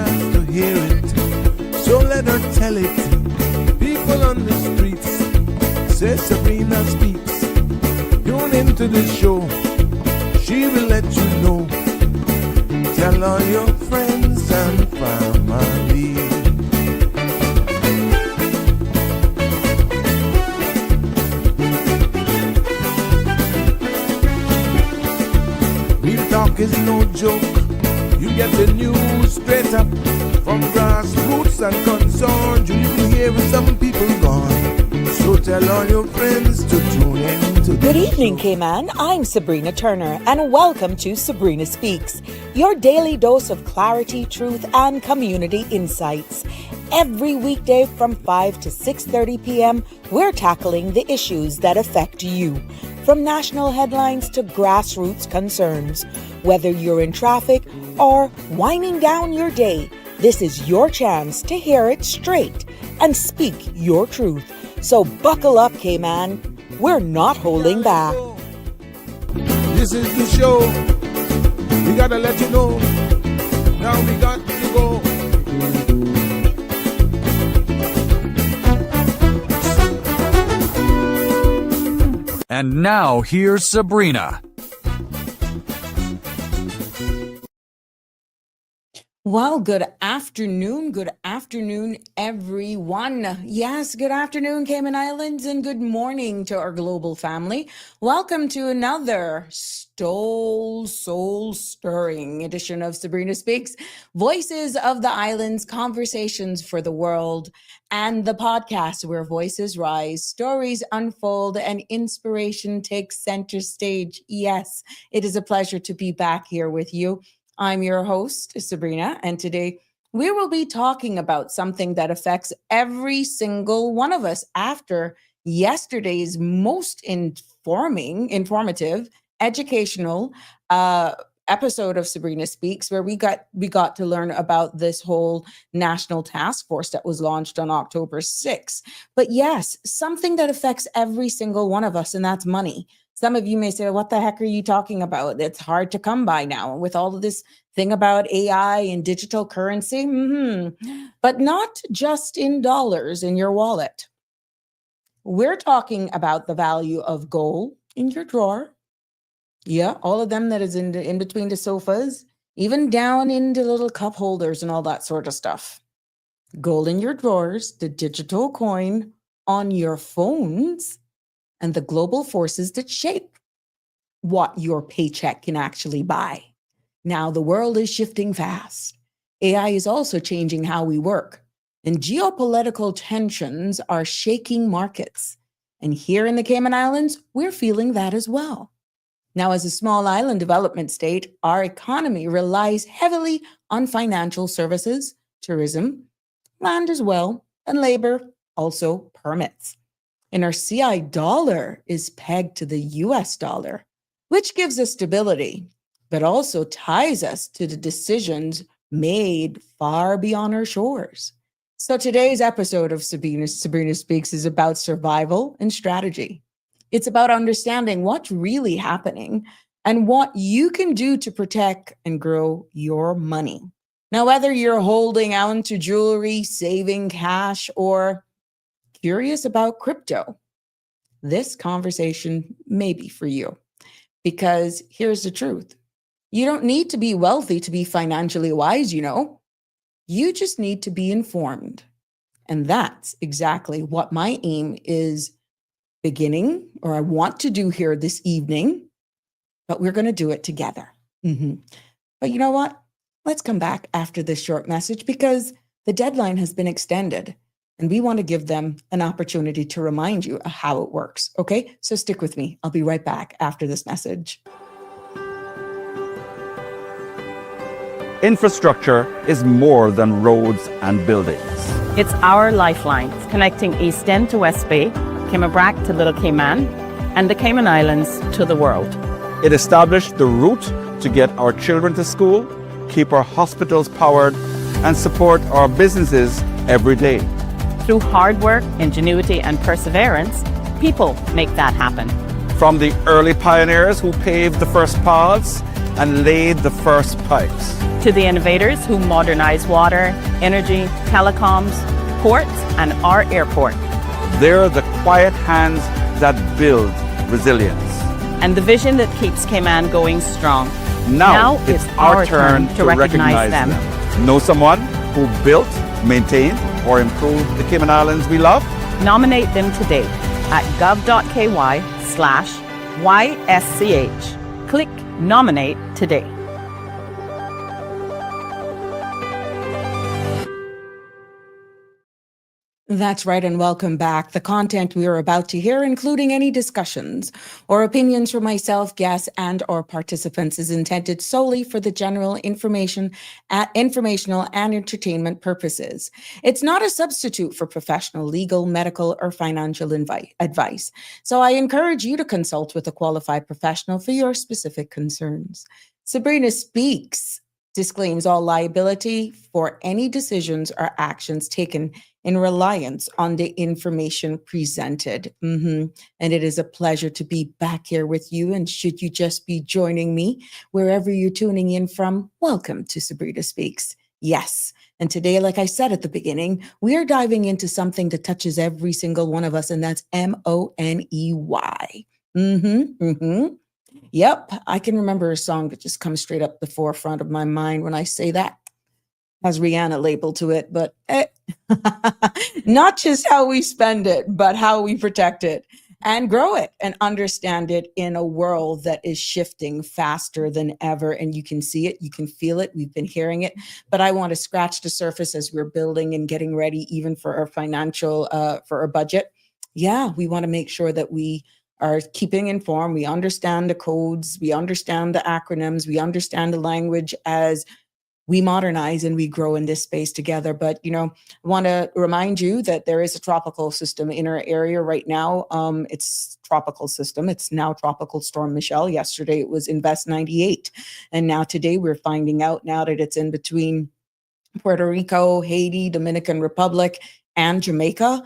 chance to hear it, so let her tell it. People on the streets say Sabrina speaks. Tune into the show, she will let you know. Tell all your friends and family. Real talk is no joke. You get the news straight up from grassroots and concerns. You hear some people gone. So tell all your friends to tune in to Good evening, Cayman. I'm Sabrina Turner, and welcome to Sabrina Speaks, your daily dose of clarity, truth, and community insights. Every weekday from 5 to 6:30 p.m., we're tackling the issues that affect you. From national headlines to grassroots concerns. Whether you're in traffic or winding down your day, this is your chance to hear it straight and speak your truth. So buckle up, Cayman. We're not holding back. This is the show. We gotta let you know. Now we got to go. And now here's Sabrina. Well, good afternoon, everyone. Yes, good afternoon, Cayman Islands, and good morning to our global family. Welcome to another soul-stirring edition of Sabrina Speaks, Voices of the Islands, Conversations for the World, and the podcast where voices rise, stories unfold, and inspiration takes center stage. Yes, it is a pleasure to be back here with you. I'm your host, Sabrina, and today we will be talking about something that affects every single one of us after yesterday's most informative, educational episode of Sabrina Speaks, where we got to learn about this whole national task force that was launched on October 6th. But yes, something that affects every single one of us, and that's money. Some of you may say, what the heck are you talking about? It's hard to come by now with all of this thing about AI and digital currency. But not just in dollars in your wallet. We're talking about the value of gold in your drawer. Yeah, all of them that is in between the sofas, even down into little cup holders and all that sort of stuff. Gold in your drawers, the digital coin on your phones, and the global forces that shape what your paycheck can actually buy. Now, the world is shifting fast. AI is also changing how we work, and geopolitical tensions are shaking markets. And here in the Cayman Islands, we're feeling that as well. Now, as a small island development state, our economy relies heavily on financial services, tourism, land as well, and labor, also permits. And our CI dollar is pegged to the US dollar, which gives us stability, but also ties us to the decisions made far beyond our shores. So today's episode of Sabrina Speaks is about survival and strategy. It's about understanding what's really happening and what you can do to protect and grow your money. Now, whether you're holding on to jewelry, saving cash, or curious about crypto, this conversation may be for you. Because here's the truth. You don't need to be wealthy to be financially wise, you know. You just need to be informed. And that's exactly what my aim is beginning, or I want to do here this evening, but we're going to do it together. But you know what? Let's come back after this short message because the deadline has been extended. And we want to give them an opportunity to remind you of how it works. Okay, so stick with me. I'll be right back after this message. Infrastructure is more than roads and buildings. It's our lifeline, connecting East End to West Bay, Cayman to Little Cayman, and the Cayman Islands to the world. It established the route to get our children to school, keep our hospitals powered, and support our businesses every day. Through hard work, ingenuity, and perseverance, people make that happen. From the early pioneers who paved the first paths and laid the first pipes, To the innovators who modernize water, energy, telecoms, ports, and our airport. They're the quiet hands that build resilience. And the vision that keeps Cayman going strong. Now it's our turn to recognize them. Know someone who built, maintained, or improved the Cayman Islands we love? Nominate them today at gov.ky/YSCH. Click Nominate today. That's right, and welcome back. The content we are about to hear, including any discussions or opinions from myself, guests, and or participants, is intended solely for the general informational and entertainment purposes. It's not a substitute for professional, legal, medical, or financial advice. So I encourage you to consult with a qualified professional for your specific concerns. Sabrina Speaks disclaims all liability for any decisions or actions taken in reliance on the information presented. And it is a pleasure to be back here with you. And should you just be joining me, wherever you're tuning in from, welcome to Sabrina Speaks. Yes. And today, like I said at the beginning, we are diving into something that touches every single one of us, and that's MONEY. Yep, I can remember a song that just comes straight up the forefront of my mind when I say that. Has Rihanna label to it, but not just how we spend it, but how we protect it and grow it and understand it in a world that is shifting faster than ever. And you can see it, you can feel it, we've been hearing it, but I want to scratch the surface as we're building and getting ready even for our financial, for our budget. Yeah, we want to make sure that we are keeping informed. We understand the codes, we understand the acronyms, we understand the language as we modernize and we grow in this space together. But, I want to remind you that there is a tropical system in our area right now. It's tropical system. It's now Tropical Storm Michelle. Yesterday it was Invest 98. And now today we're finding out now that it's in between Puerto Rico, Haiti, Dominican Republic, and Jamaica.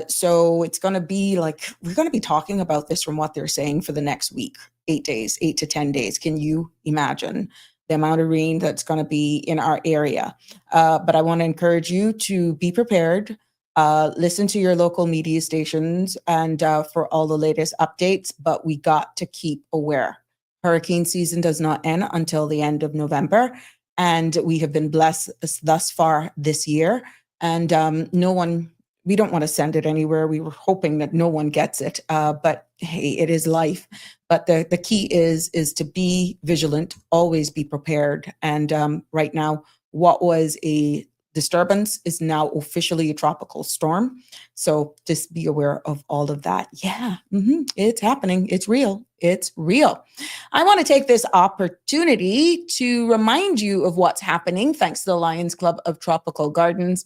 So it's going to be like, we're going to be talking about this from what they're saying for the next week, 8 days, 8 to 10 days. Can you imagine the amount of rain that's going to be in our area? But I want to encourage you to be prepared, listen to your local media stations and for all the latest updates, but we got to keep aware. Hurricane season does not end until the end of November, and we have been blessed thus far this year. And we don't want to send it anywhere. We were hoping that no one gets it, but hey, it is life. But the key is to be vigilant, always be prepared. And right now, what was a disturbance is now officially a tropical storm. So just be aware of all of that. Yeah, it's happening. It's real. It's real. I want to take this opportunity to remind you of what's happening thanks to the Lions Club of Tropical Gardens.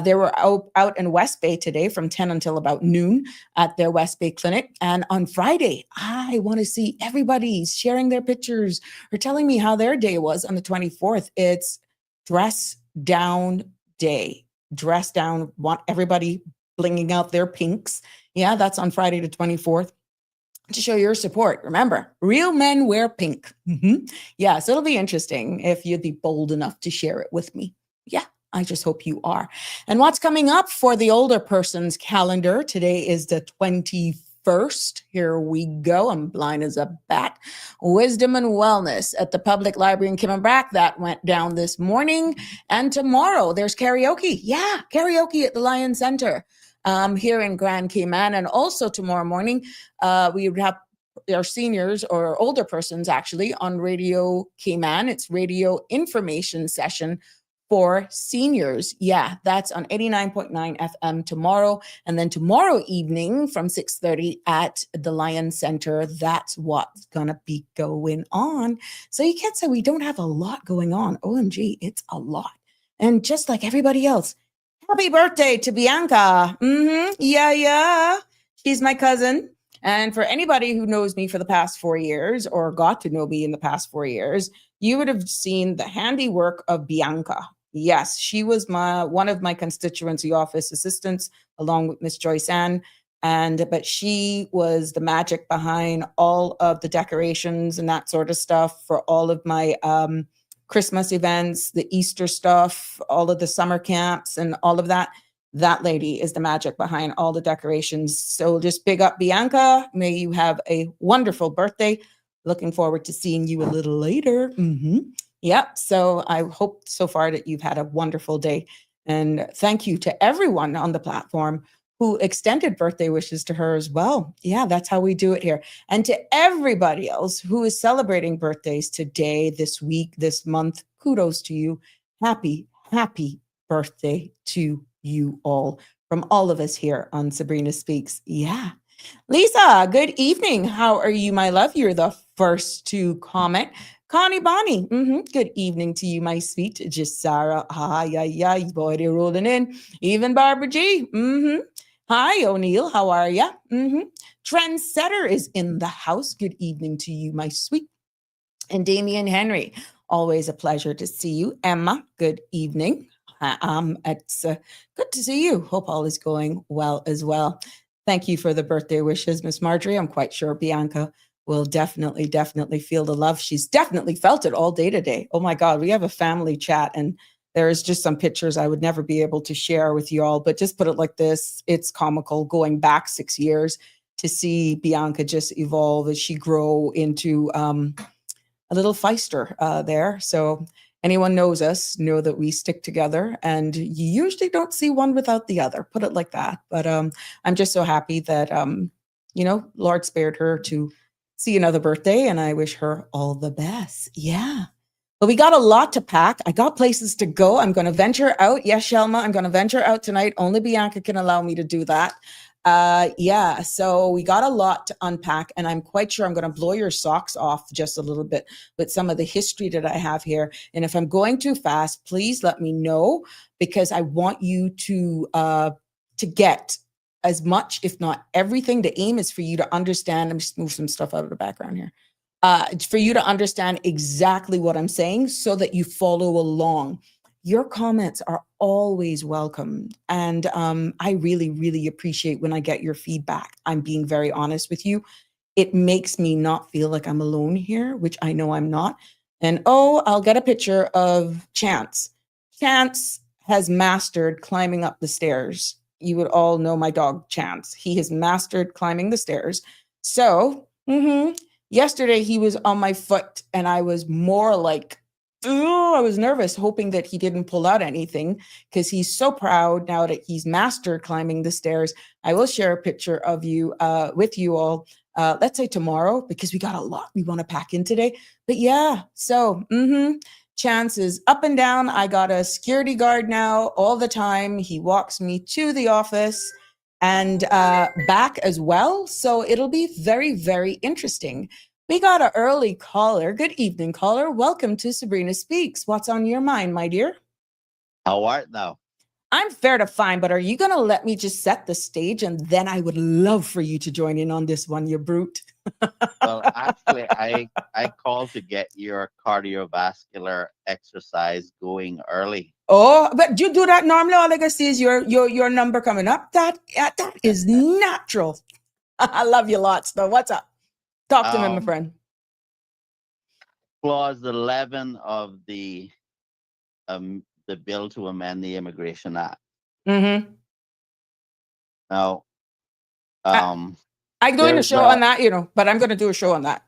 They were out in West Bay today from 10 until about noon at their West Bay clinic. And on Friday, I want to see everybody sharing their pictures or telling me how their day was on the 24th. It's Dress Down Day. Dress down, want everybody blinging out their pinks. Yeah, that's on Friday the 24th. To show your support. Remember, real men wear pink. Yeah, so it'll be interesting if you'd be bold enough to share it with me. Yeah, I just hope you are. And what's coming up for the older person's calendar? Today is the 21st. Here we go. I'm blind as a bat. Wisdom and Wellness at the Public Library in Cayman. That went down this morning. And tomorrow there's karaoke. Yeah, karaoke at the Lion Center. Here in Grand Cayman. And also tomorrow morning, we would have our seniors or older persons actually on Radio Cayman. It's radio information session for seniors. Yeah, that's on 89.9 FM tomorrow. And then tomorrow evening from 6:30 at the Lion Center, that's what's going to be going on. So you can't say we don't have a lot going on. OMG, it's a lot. And just like everybody else, happy birthday to Bianca. Yeah. She's my cousin. And for anybody who knows me for the past 4 years or got to know me in the past 4 years, you would have seen the handiwork of Bianca. Yes, she was one of my constituency office assistants along with Miss Joyce Ann. But she was the magic behind all of the decorations and that sort of stuff for all of my Christmas events, the Easter stuff, all of the summer camps and all of that. That lady is the magic behind all the decorations. So just big up Bianca. May you have a wonderful birthday. Looking forward to seeing you a little later. Yep. So I hope so far that you've had a wonderful day. And thank you to everyone on the platform who extended birthday wishes to her as well. Yeah, that's how we do it here. And to everybody else who is celebrating birthdays today, this week, this month, kudos to you. Happy, happy birthday to you all from all of us here on Sabrina Speaks. Yeah. Lisa, good evening. How are you, my love? You're the first to comment. Connie Bonnie, good evening to you, my sweet. Just Sarah, hi, boy, they're rolling in. Even Barbara G, Hi, O'Neill, how are ya? Trendsetter is in the house. Good evening to you, my sweet. And Damian Henry, always a pleasure to see you. Emma, good evening. It's good to see you. Hope all is going well as well. Thank you for the birthday wishes, Miss Marjorie. I'm quite sure Bianca will definitely feel the love. She's definitely felt it all day today. Oh my God, we have a family chat and there's just some pictures I would never be able to share with you all, but just put it like this. It's comical going back 6 years to see Bianca just evolve as she grow into a little feister there. So anyone knows us know that we stick together and you usually don't see one without the other, put it like that. But I'm just so happy that, Lord spared her to see another birthday and I wish her all the best. Yeah. But we got a lot to pack. I got places to go. I'm going to venture out. Yes, Shelma, I'm going to venture out tonight. Only Bianca can allow me to do that. So we got a lot to unpack and I'm quite sure I'm going to blow your socks off just a little bit with some of the history that I have here. And if I'm going too fast, please let me know because I want you to get as much, if not everything. The aim is for you to understand. Let me just move some stuff out of the background here. For you to understand exactly what I'm saying so that you follow along. Your comments are always welcome. And I really appreciate when I get your feedback. I'm being very honest with you. It makes me not feel like I'm alone here, which I know I'm not. And I'll get a picture of Chance. Chance has mastered climbing up the stairs. You would all know my dog, Chance. He has mastered climbing the stairs. So, yesterday he was on my foot and I was more like, I was nervous, hoping that he didn't pull out anything because he's so proud now that he's mastered climbing the stairs. I will share a picture of you with you all, let's say tomorrow, because we got a lot we want to pack in today. But yeah, so Chance is up and down. I got a security guard now all the time. He walks me to the office and back as well. So it'll be very interesting. We got an early caller. Good evening, caller. Welcome to Sabrina Speaks. What's on your mind, my dear? How art thou? I'm fair to fine, but are you going to let me just set the stage and then I would love for you to join in on this one, you brute. Well, actually, I called to get your cardiovascular exercise going early. Oh, but you do that normally. All I can see is your number coming up. That is natural. I love you lots, though. What's up? Talk to me, my friend. Clause 11 of the bill to amend the Immigration Act. Now, I'm doing a show on that, but I'm going to do a show on that.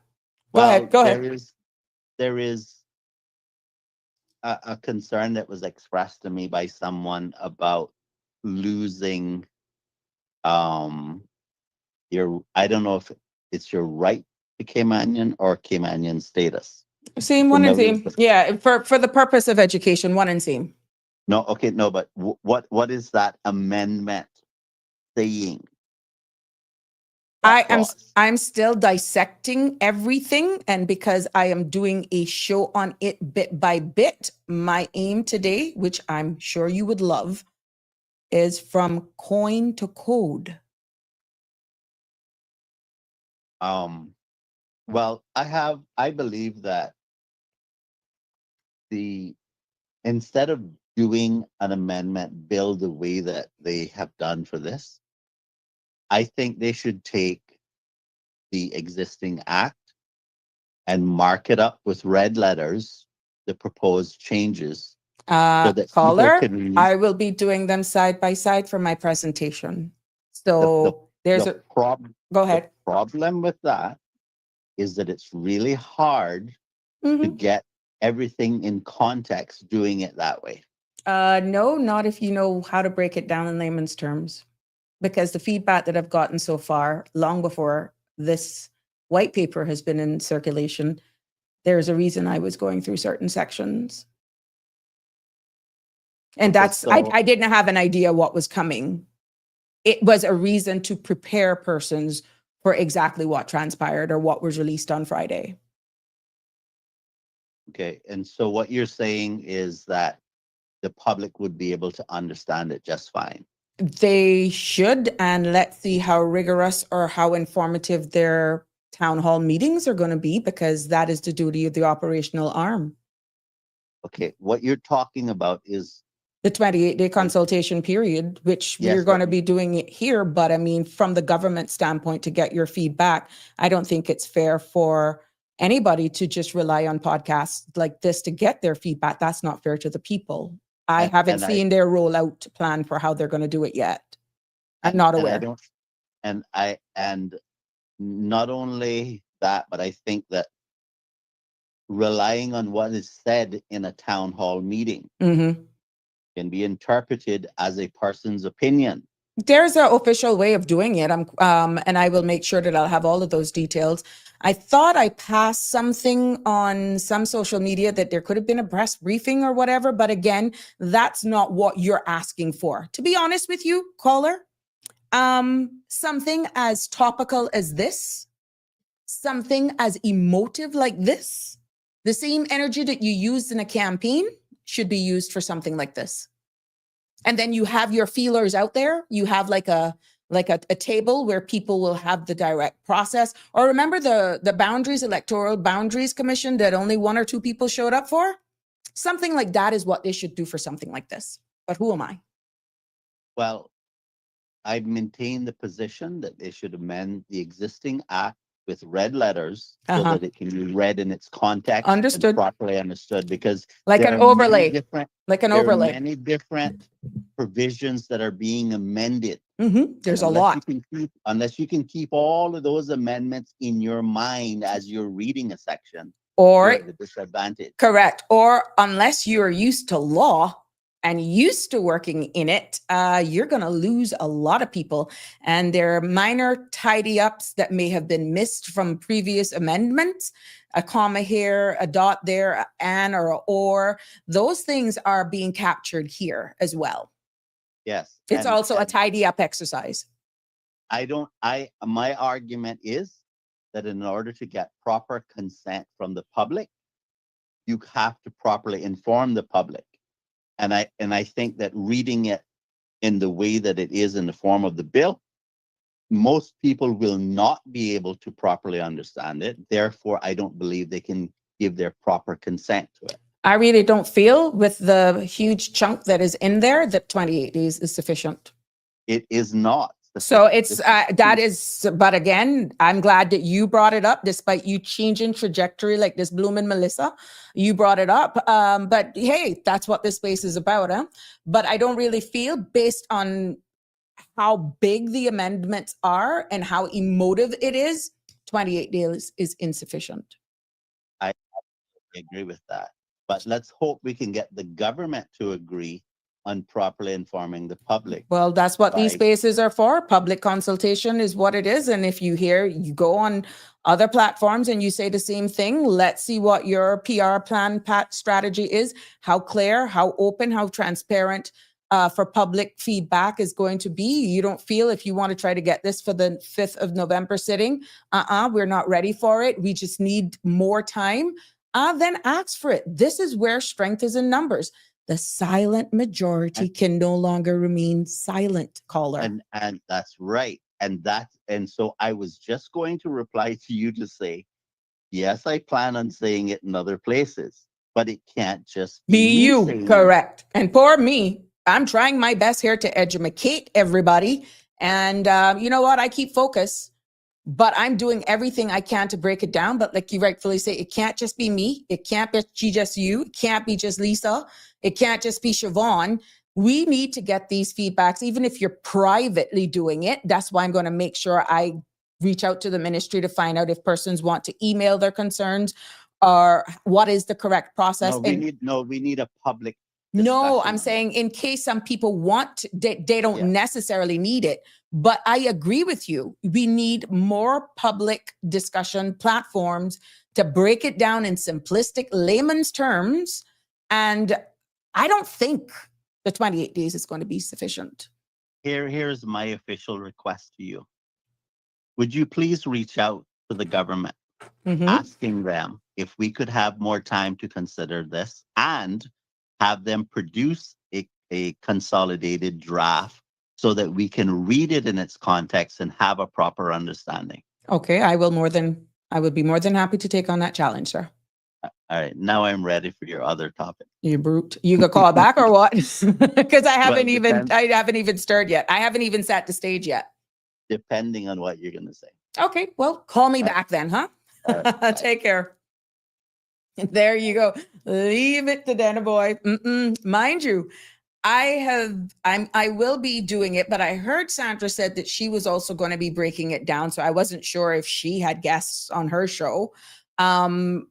Go ahead. There is a concern that was expressed to me by someone about losing your, I don't know if it's your right to Caymanian or Caymanian status. Same, one and same. Yeah, for the purpose of education, one and same. No, okay, no, but what is that amendment saying? I'm still dissecting everything, and because I am doing a show on it bit by bit, my aim today, which I'm sure you would love, is from coin to code. Well, I believe that instead of doing an amendment bill the way that they have done for this, I think they should take the existing act and mark it up with red letters the proposed changes so that people Caller, can really I will be doing them side by side for my presentation. the, So there's the a, problem go the ahead. problem with that is that it's really hard to Mhm. get everything in context doing it that way. No, not if you know how to break it down in layman's terms. Because the feedback that I've gotten so far, long before this white paper has been in circulation, there's a reason I was going through certain sections. And Okay, that's, so I didn't have an idea what was coming. It was a reason to prepare persons for exactly what transpired or what was released on Friday. okay, and so what you're saying is that the public would be able to understand it just fine. They should, and let's see how rigorous or how informative their town hall meetings are going to be, because that is the duty of the operational arm. Okay, what you're talking about is The 28-day consultation period, which we're yes, going to but be doing it here. But I mean, from the government standpoint, to get your feedback, I don't think it's fair for anybody to just rely on podcasts like this to get their feedback. That's not fair to the people. I haven't and seen their rollout plan for how they're going to do it yet. I'm not and I aware. don't and not only that, but I think that relying on what is said in a town hall meeting Mhm. can be interpreted as a person's opinion. There's an official way of doing it. And I will make sure that I'll have all of those details. I thought I passed something on some social media that there could have been a press briefing or whatever, but again, that's not what you're asking for. To be honest with you, caller, something as topical as this, something as emotive like this, the same energy that you used in a campaign should be used for something like this. And then you have your feelers out there. You have like a table where people will have the direct process. Or remember the boundaries, electoral boundaries commission that only one or two people showed up for? Something like that is what they should do for something like this. But who am I? Well, I maintain the position that they should amend the existing act with red letters so that it can be read in its context Understood. and properly understood, because Like there an are overlay. there are many different provisions that are being amended. There's a Unless lot. unless you can keep all of those amendments in your mind as you're reading a section, Or you're at a disadvantage. correct. Or unless you're used to law and used to working in it, you're going to lose a lot of people. And there are minor tidy ups that may have been missed from previous amendments, a comma here, a dot there, an or a or. Those things are being captured here as well. Yes. It's also a tidy up exercise. My argument is that in order to get proper consent from the public, you have to properly inform the public. And I think that reading it in the way that it is in the form of the bill, most people will not be able to properly understand it. Therefore, I don't believe they can give their proper consent to it. I really don't feel with the huge chunk that is in there that 28 days is sufficient. It is not. So it's that is, but again, I'm glad that you brought it up, despite you changing trajectory like this blooming Melissa. You brought it up. But hey, that's what this space is about, huh? But I don't really feel, based on how big the amendments are and how emotive it is, 28 days is insufficient. I agree with that. But let's hope we can get the government to agree on properly informing the public. Well, that's what these Right. spaces are for. Public consultation is what it is. And if you go on other platforms and you say the same thing, let's see what your PR plan strategy is, how clear, how open, how transparent for public feedback is going to be. You don't feel, if you want to try to get this for the 5th of November sitting, we're not ready for it, we just need more time, then ask for it. This is where strength is in numbers. The silent majority can no longer remain silent, caller. And that's right. And so I was just going to reply to you to say, yes, I plan on saying it in other places, but it can't just be me you, saying correct. And poor me, I'm trying my best here to educate everybody. And you know what? I keep focus. but I'm doing everything I can to break it down. But like you rightfully say, it can't just be me. It can't be just you. It can't be just Lisa. It can't just be Siobhan. We need to get these feedbacks, even if you're privately doing it. That's why I'm going to make sure I reach out to the ministry to find out if persons want to email their concerns or what is the correct process. We need a public No, discussion I'm on saying in case some people want, they don't Yeah. necessarily need it. But I agree with you. We need more public discussion platforms to break it down in simplistic layman's terms. And I don't think the 28 days is going to be sufficient. Here's my official request to you. Would you please reach out to the government, Mhm. asking them if we could have more time to consider this and have them produce a consolidated draft so that we can read it in its context and have a proper understanding. Okay, I would be more than happy to take on that challenge, sir. All right, now I'm ready for your other topic. You brute. You gonna call back or what? Because I haven't depends. I haven't even stirred yet. I haven't even set the stage yet. Depending on what you're going to say. Okay, well, call me All right. back then, huh? All right, bye. Take care. There you go. Leave it to Dana boy. Mind you, I will be doing it, but I heard Sandra said that she was also going to be breaking it down. So I wasn't sure if she had guests on her show in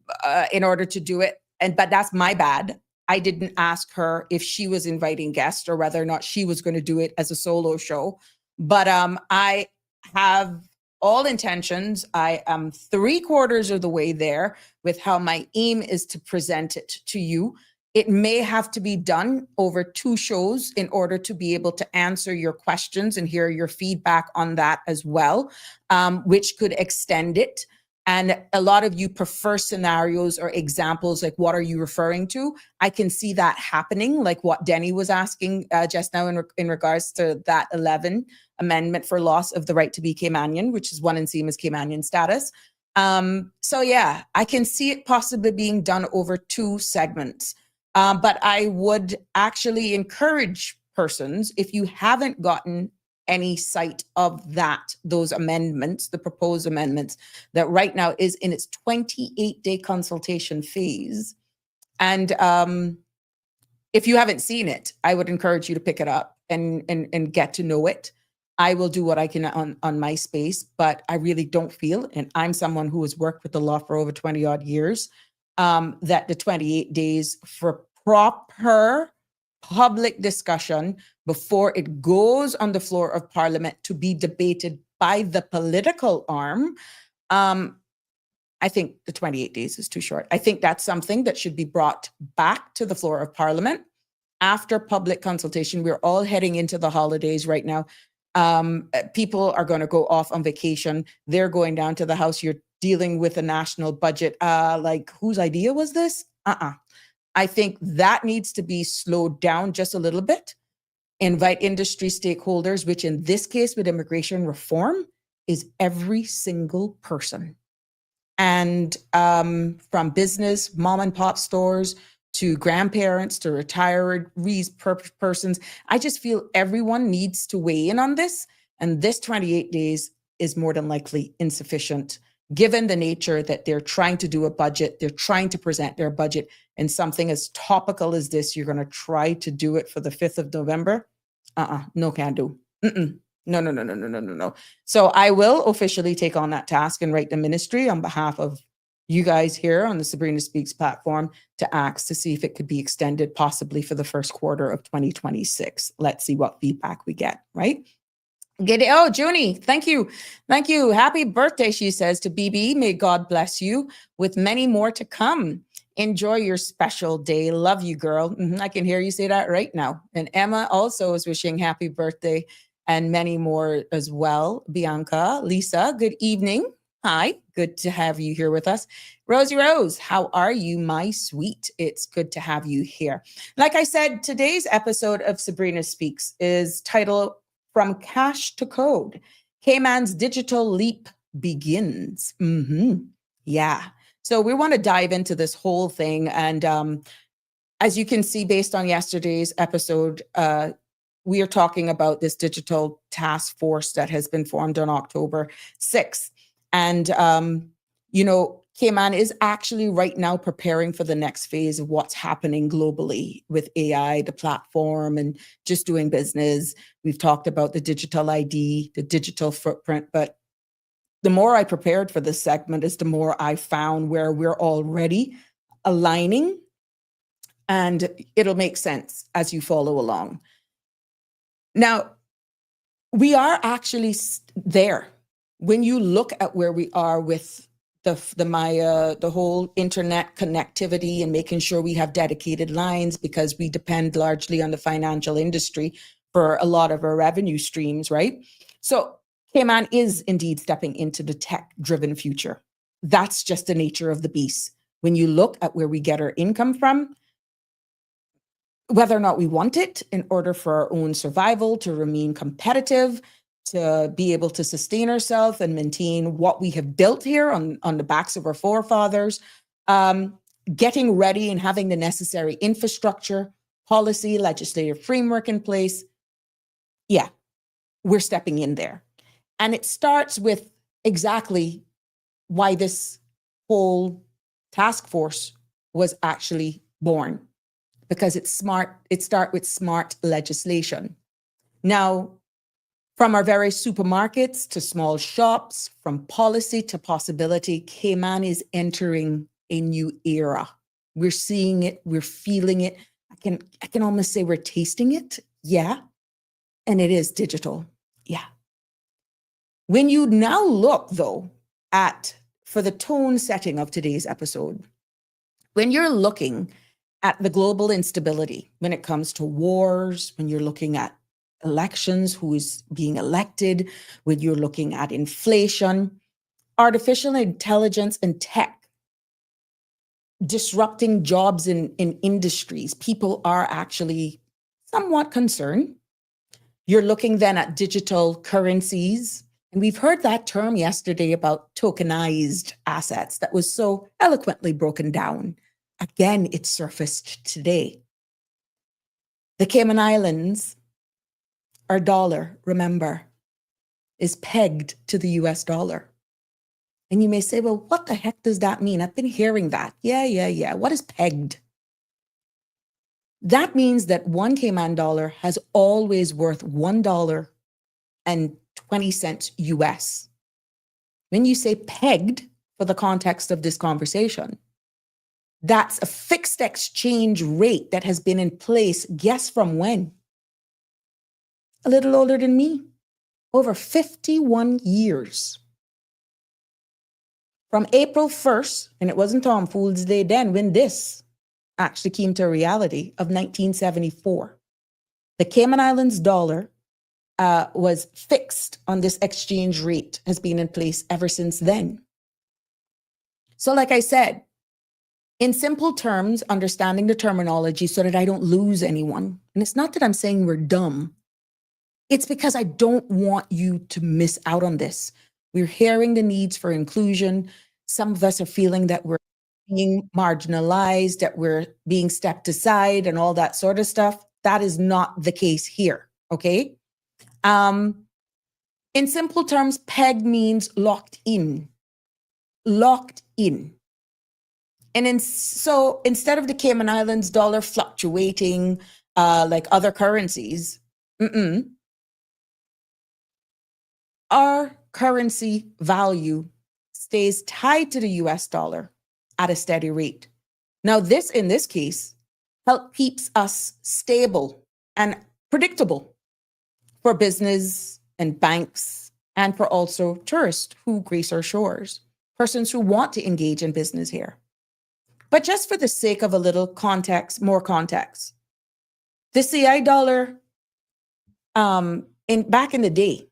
order to do it. But that's my bad. I didn't ask her if she was inviting guests or whether or not she was going to do it as a solo show. But I have all intentions. I am 3/4 of the way there with how my aim is to present it to you. It may have to be done over 2 shows in order to be able to answer your questions and hear your feedback on that as well, which could extend it. And a lot of you prefer scenarios or examples like, what are you referring to? I can see that happening, like what Denny was asking just now in regards to that 11 amendment for loss of the right to be Caymanian, which is one and same as Caymanian status. So yeah, I can see it possibly being done over 2 segments. But I would actually encourage persons, if you haven't gotten any sight of those amendments, the proposed amendments, that right now is in its 28-day consultation phase. And if you haven't seen it, I would encourage you to pick it up and get to know it. I will do what I can on my space, but I really don't feel, and I'm someone who has worked with the law for over 20 odd years, that the 28 days for proper public discussion before it goes on the floor of Parliament to be debated by the political arm, I think the 28 days is too short. I think that's something that should be brought back to the floor of Parliament after public consultation. We're all heading into the holidays right now. People are going to go off on vacation. They're going down to the House. You're dealing with a national budget. Like, whose idea was this? I think that needs to be slowed down just a little bit. Invite industry stakeholders, which in this case with immigration reform is every single person. And from business, mom and pop stores, to grandparents, to retirees, persons, I just feel everyone needs to weigh in on this. And this 28 days is more than likely insufficient, given the nature that they're trying to do a budget, they're trying to present their budget, and something as topical as this, you're going to try to do it for the 5th of November? No can do. No. So I will officially take on that task and write the ministry on behalf of you guys here on the Sabrina Speaks platform to ask to see if it could be extended possibly for the first quarter of 2026. Let's see what feedback we get, right? Oh, Junie, thank you. Thank you. Happy birthday, she says to BB. May God bless you with many more to come. Enjoy your special day. Love you, girl. I can hear you say that right now. And Emma also is wishing happy birthday and many more as well. Bianca, Lisa, good evening. Hi, good to have you here with us. Rosie Rose, how are you, my sweet? It's good to have you here. Like I said, today's episode of Sabrina Speaks is titled From Cash to Code. Cayman's digital leap begins. Yeah. So we want to dive into this whole thing. And as you can see, based on yesterday's episode, we are talking about this digital task force that has been formed on October 6th. And, you know, Cayman is actually right now preparing for the next phase of what's happening globally with AI, the platform, and just doing business. We've talked about the digital ID, the digital footprint, but the more I prepared for this segment is the more I found where we're already aligning, and it'll make sense as you follow along. Now, we are actually there. When you look at where we are with the Maya, the whole internet connectivity and making sure we have dedicated lines, because we depend largely on the financial industry for a lot of our revenue streams, right? So Cayman is indeed stepping into the tech-driven future. That's just the nature of the beast. When you look at where we get our income from, whether or not we want it in order for our own survival, to remain competitive, to be able to sustain ourselves and maintain what we have built here on the backs of our forefathers, getting ready and having the necessary infrastructure, policy, legislative framework in place. Yeah, we're stepping in there. And it starts with exactly why this whole task force was actually born, because it's smart. It starts with smart legislation. Now, from our very supermarkets to small shops, from policy to possibility, Cayman is entering a new era. We're seeing it, we're feeling it. I can almost say we're tasting it. Yeah. And it is digital. Yeah. When you now look, though, for the tone setting of today's episode, when you're looking at the global instability, when it comes to wars, when you're looking at elections, who is being elected, when you're looking at inflation, artificial intelligence and tech disrupting jobs in industries, people are actually somewhat concerned. You're looking then at digital currencies. And we've heard that term yesterday about tokenized assets that was so eloquently broken down. Again, it surfaced today. The Cayman Islands, our dollar, remember, is pegged to the US dollar. And you may say, well, what the heck does that mean? I've been hearing that. Yeah. What is pegged? That means that one Cayman dollar has always worth $1.20 US. When you say pegged, for the context of this conversation, that's a fixed exchange rate that has been in place, guess from when? A little older than me, over 51 years. From April 1st, and it wasn't Tom Fool's Day then, when this actually came to reality, of 1974. The Cayman Islands dollar was fixed on this exchange rate, has been in place ever since then. So like I said, in simple terms, understanding the terminology so that I don't lose anyone. And it's not that I'm saying we're dumb. It's because I don't want you to miss out on this. We're hearing the needs for inclusion. Some of us are feeling that we're being marginalized, that we're being stepped aside and all that sort of stuff. That is not the case here, okay? In simple terms, peg means locked in. Locked in. And so instead of the Cayman Islands dollar fluctuating like other currencies, our currency value stays tied to the US dollar at a steady rate. Now, this, in this case, keeps us stable and predictable for business and banks, and for also tourists who grace our shores, persons who want to engage in business here. But just for the sake of a little context, more context, the CI dollar, back in the day,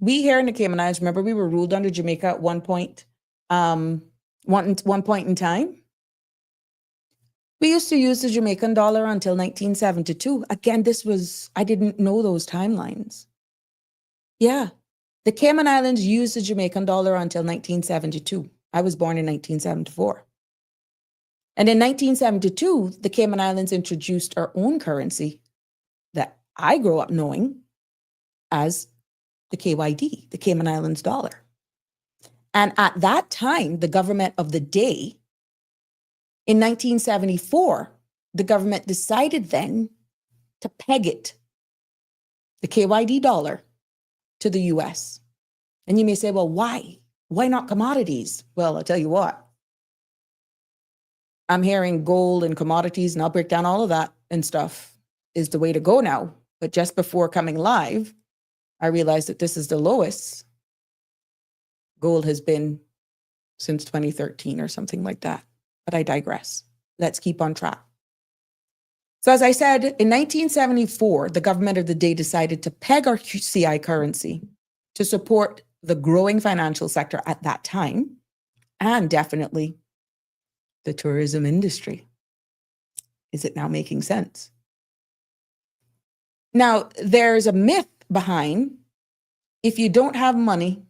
we here in the Cayman Islands, remember we were ruled under Jamaica at one point in time. We used to use the Jamaican dollar until 1972. Again, I didn't know those timelines. Yeah, the Cayman Islands used the Jamaican dollar until 1972. I was born in 1974. And in 1972, the Cayman Islands introduced our own currency that I grew up knowing as the KYD, the Cayman Islands dollar. And at that time, the government of the day, in 1974, the government decided then to peg it, the KYD dollar, to the US. And you may say, well, why? Why not commodities? Well, I'll tell you what. I'm hearing gold and commodities, and I'll break down all of that and stuff is the way to go now. But just before coming live, I realized that this is the lowest gold has been since 2013 or something like that. But I digress. Let's keep on track. So as I said, in 1974, the government of the day decided to peg our CI currency to support the growing financial sector at that time, and definitely the tourism industry. Is it now making sense? Now, there's a myth behind, if you don't have money,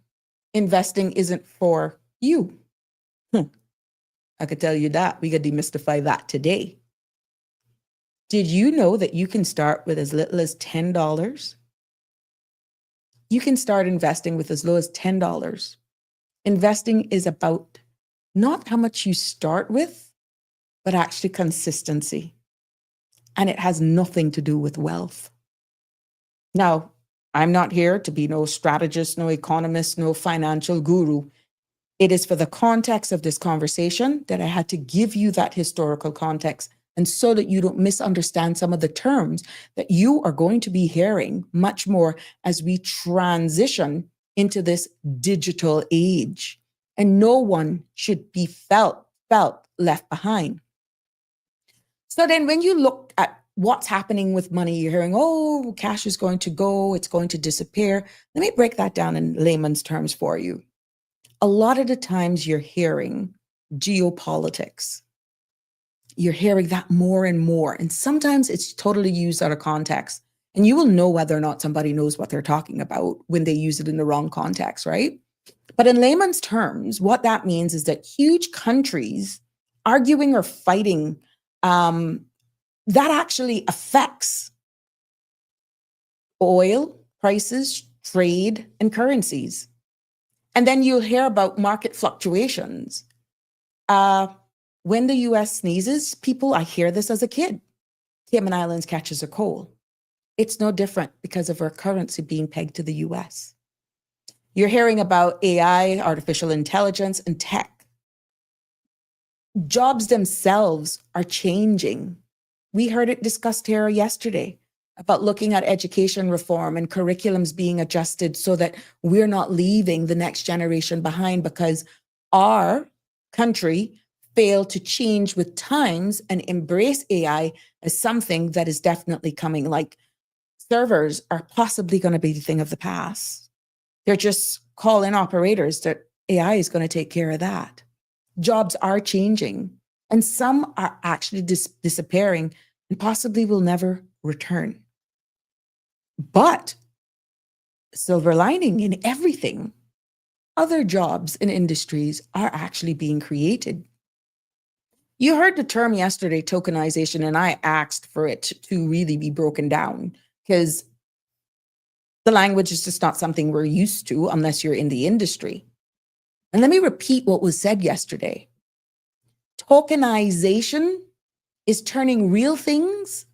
investing isn't for you. I could tell you that. We could demystify that today. Did you know that you can start with as little as $10? You can start investing with as low as $10. Investing is about not how much you start with, but actually consistency. And it has nothing to do with wealth. Now, I'm not here to be no strategist, no economist, no financial guru. It is for the context of this conversation that I had to give you that historical context, and so that you don't misunderstand some of the terms that you are going to be hearing much more as we transition into this digital age. And no one should be felt left behind. So then when you look at what's happening with money, you're hearing, oh, cash is going to go, it's going to disappear. Let me break that down in layman's terms for you. A lot of the times you're hearing geopolitics. You're hearing that more and more. And sometimes it's totally used out of context. And you will know whether or not somebody knows what they're talking about when they use it in the wrong context, right? But in layman's terms, what that means is that huge countries arguing or fighting, that actually affects oil prices, trade, and currencies. And then you'll hear about market fluctuations. When the US sneezes, I hear this as a kid, Cayman Islands catches a cold. It's no different because of our currency being pegged to the US. You're hearing about AI, artificial intelligence, and tech. Jobs themselves are changing. We heard it discussed here yesterday about looking at education reform and curriculums being adjusted so that we're not leaving the next generation behind because our country failed to change with times and embrace AI as something that is definitely coming. Like servers are possibly going to be the thing of the past. They're just call-in operators that AI is going to take care of that. Jobs are changing and some are actually disappearing and possibly will never return. But silver lining in everything, other jobs and industries are actually being created. You heard the term yesterday, tokenization, and I asked for it to really be broken down because the language is just not something we're used to unless you're in the industry. And let me repeat what was said yesterday. Tokenization is turning real things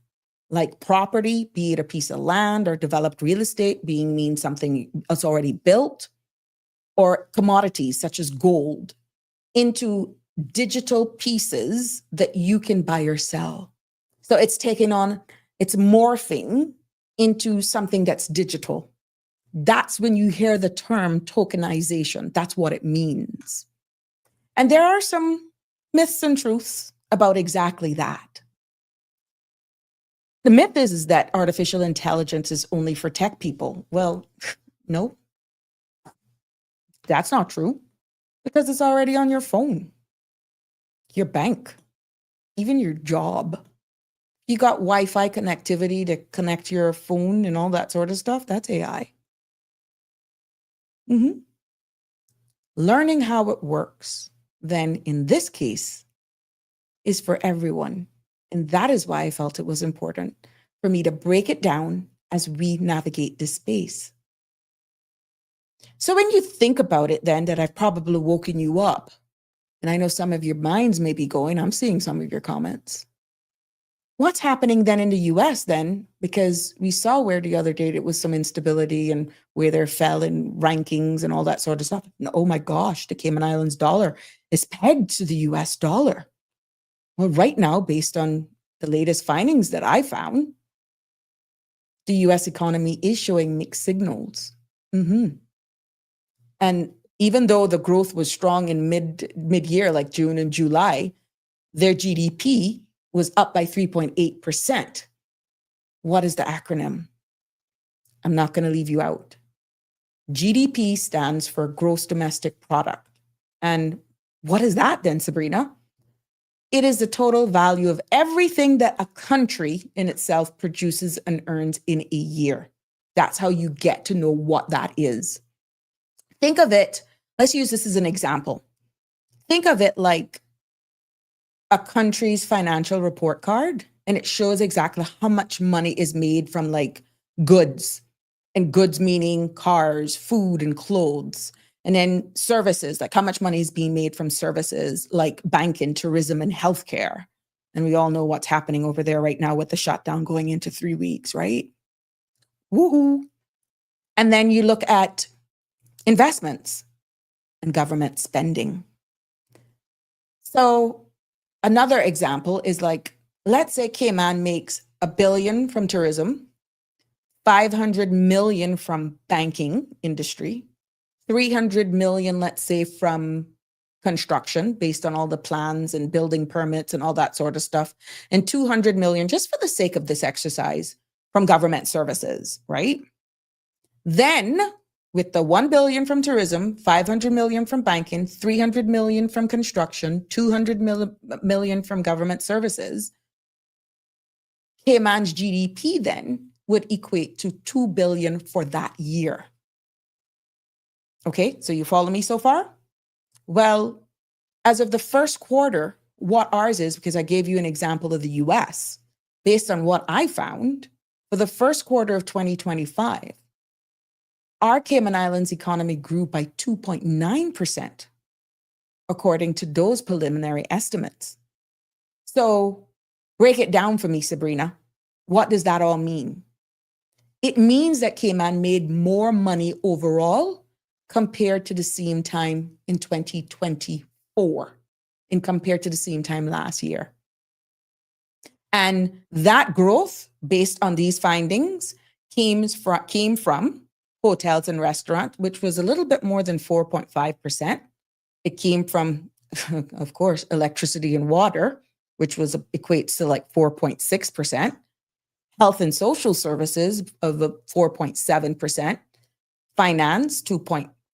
like property, be it a piece of land or developed real estate, means something that's already built, or commodities such as gold, into digital pieces that you can buy or sell. So it's morphing into something that's digital. That's when you hear the term tokenization. That's what it means. And there are some myths and truths about exactly that. The myth is that artificial intelligence is only for tech people. Well, no, that's not true because it's already on your phone, your bank, even your job. You got Wi-Fi connectivity to connect your phone and all that sort of stuff. That's AI. Learning how it works, then in this case, is for everyone. And that is why I felt it was important for me to break it down as we navigate this space. So when you think about it, then that I've probably woken you up, and I know some of your minds may be going, I'm seeing some of your comments. What's happening then in the US then? Because we saw where the other day it was some instability and where there fell in rankings and all that sort of stuff. And oh my gosh, the Cayman Islands dollar is pegged to the US dollar. Well, right now, based on the latest findings that I found, the US economy is showing mixed signals. And even though the growth was strong in mid-year, like June and July, their GDP was up by 3.8%. What is the acronym? I'm not going to leave you out. GDP stands for gross domestic product. And what is that then, Sabrina? It is the total value of everything that a country in itself produces and earns in a year. That's how you get to know what that is. Think of it, let's use this as an example. Think of it like a country's financial report card, and it shows exactly how much money is made from like goods, and goods meaning cars, food, and clothes. And then services, like how much money is being made from services like banking, tourism, and healthcare. And we all know what's happening over there right now with the shutdown going into 3 weeks, right? Woohoo. And then you look at investments and government spending. So another example is like, let's say Cayman makes $1 billion from tourism, 500 million from banking industry, 300 million, let's say, from construction based on all the plans and building permits and all that sort of stuff, and 200 million, just for the sake of this exercise, from government services, right? Then with the 1 billion from tourism, 500 million from banking, 300 million from construction, 200 million from government services, Cayman's GDP then would equate to 2 billion for that year. Okay, so you follow me so far? Well, as of the first quarter, what ours is, because I gave you an example of the US, based on what I found, for the first quarter of 2025, our Cayman Islands economy grew by 2.9%, according to those preliminary estimates. So break it down for me, Sabrina. What does that all mean? It means that Cayman made more money overall compared to the same time in 2024 and compared to the same time last year. And that growth, based on these findings, came from hotels and restaurants, which was a little bit more than 4.5%. It came from, of course, electricity and water, which equates to like 4.6%. Health and social services of 4.7%. Finance,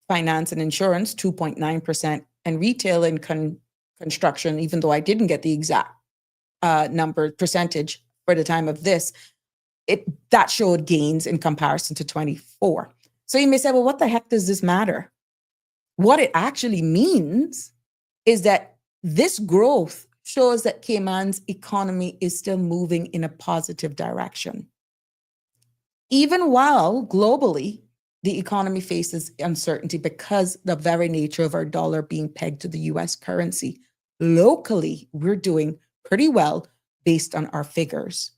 finance and insurance, 2.9%. And retail and construction, even though I didn't get the exact percentage for the time of this, that showed gains in comparison to 24. So you may say, well, what the heck does this matter? What it actually means is that this growth shows that Cayman's economy is still moving in a positive direction. Even while globally, the economy faces uncertainty because the very nature of our dollar being pegged to the US currency. Locally, we're doing pretty well based on our figures.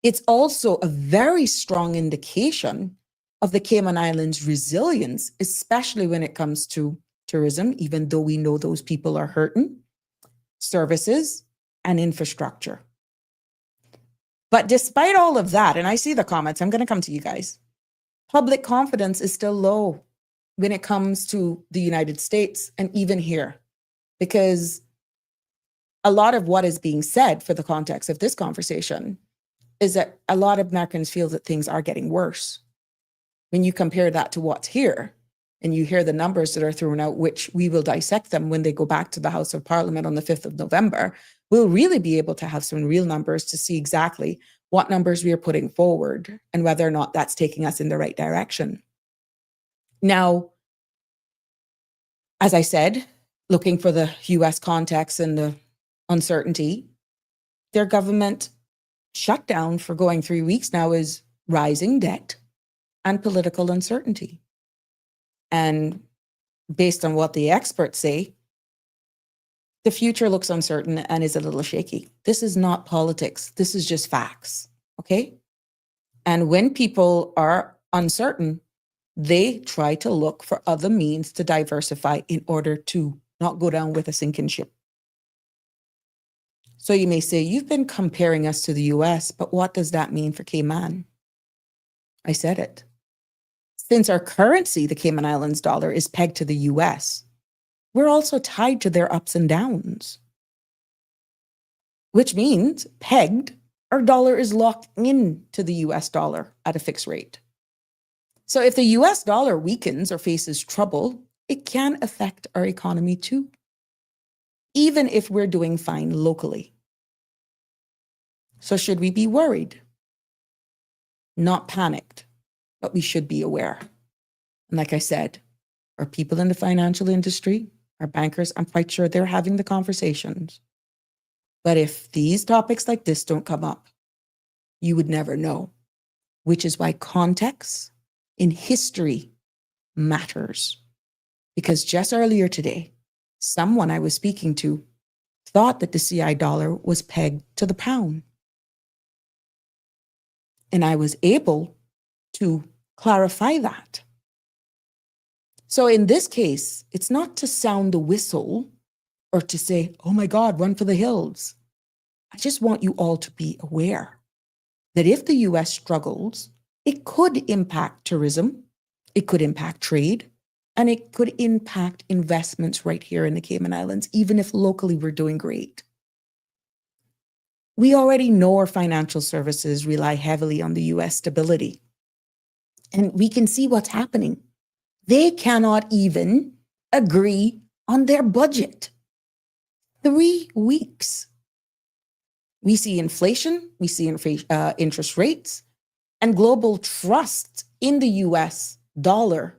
It's also a very strong indication of the Cayman Islands' resilience, especially when it comes to tourism, even though we know those people are hurting, services, and infrastructure. But despite all of that, and I see the comments, I'm going to come to you guys, public confidence is still low when it comes to the United States and even here, because a lot of what is being said for the context of this conversation is that a lot of Americans feel that things are getting worse. When you compare that to what's here, and you hear the numbers that are thrown out, which we will dissect them when they go back to the House of Parliament on the 5th of November, we'll really be able to have some real numbers to see exactly what numbers we are putting forward and whether or not that's taking us in the right direction. Now, as I said, looking for the US context and the uncertainty, their government shutdown for going 3 weeks now is rising debt and political uncertainty. And based on what the experts say, the future looks uncertain and is a little shaky. This is not politics. This is just facts. Okay? And when people are uncertain, they try to look for other means to diversify in order to not go down with a sinking ship. So you may say, you've been comparing us to the US, but what does that mean for Cayman? I said it. Since our currency, the Cayman Islands dollar, is pegged to the US, we're also tied to their ups and downs. Which means, pegged, our dollar is locked in to the US dollar at a fixed rate. So if the US dollar weakens or faces trouble, it can affect our economy too, even if we're doing fine locally. So should we be worried? Not panicked, but we should be aware. And like I said, our people in the financial industry, our bankers, I'm quite sure they're having the conversations. But if these topics like this don't come up, you would never know, which is why context in history matters. Because just earlier today, someone I was speaking to thought that the CI dollar was pegged to the pound. And I was able to clarify that. So in this case, it's not to sound the whistle or to say, oh my God, run for the hills. I just want you all to be aware that if the US struggles, it could impact tourism, it could impact trade, and it could impact investments right here in the Cayman Islands, even if locally we're doing great. We already know our financial services rely heavily on the US stability. And we can see what's happening. They cannot even agree on their budget. 3 weeks. We see inflation, we see interest rates, and global trust in the US dollar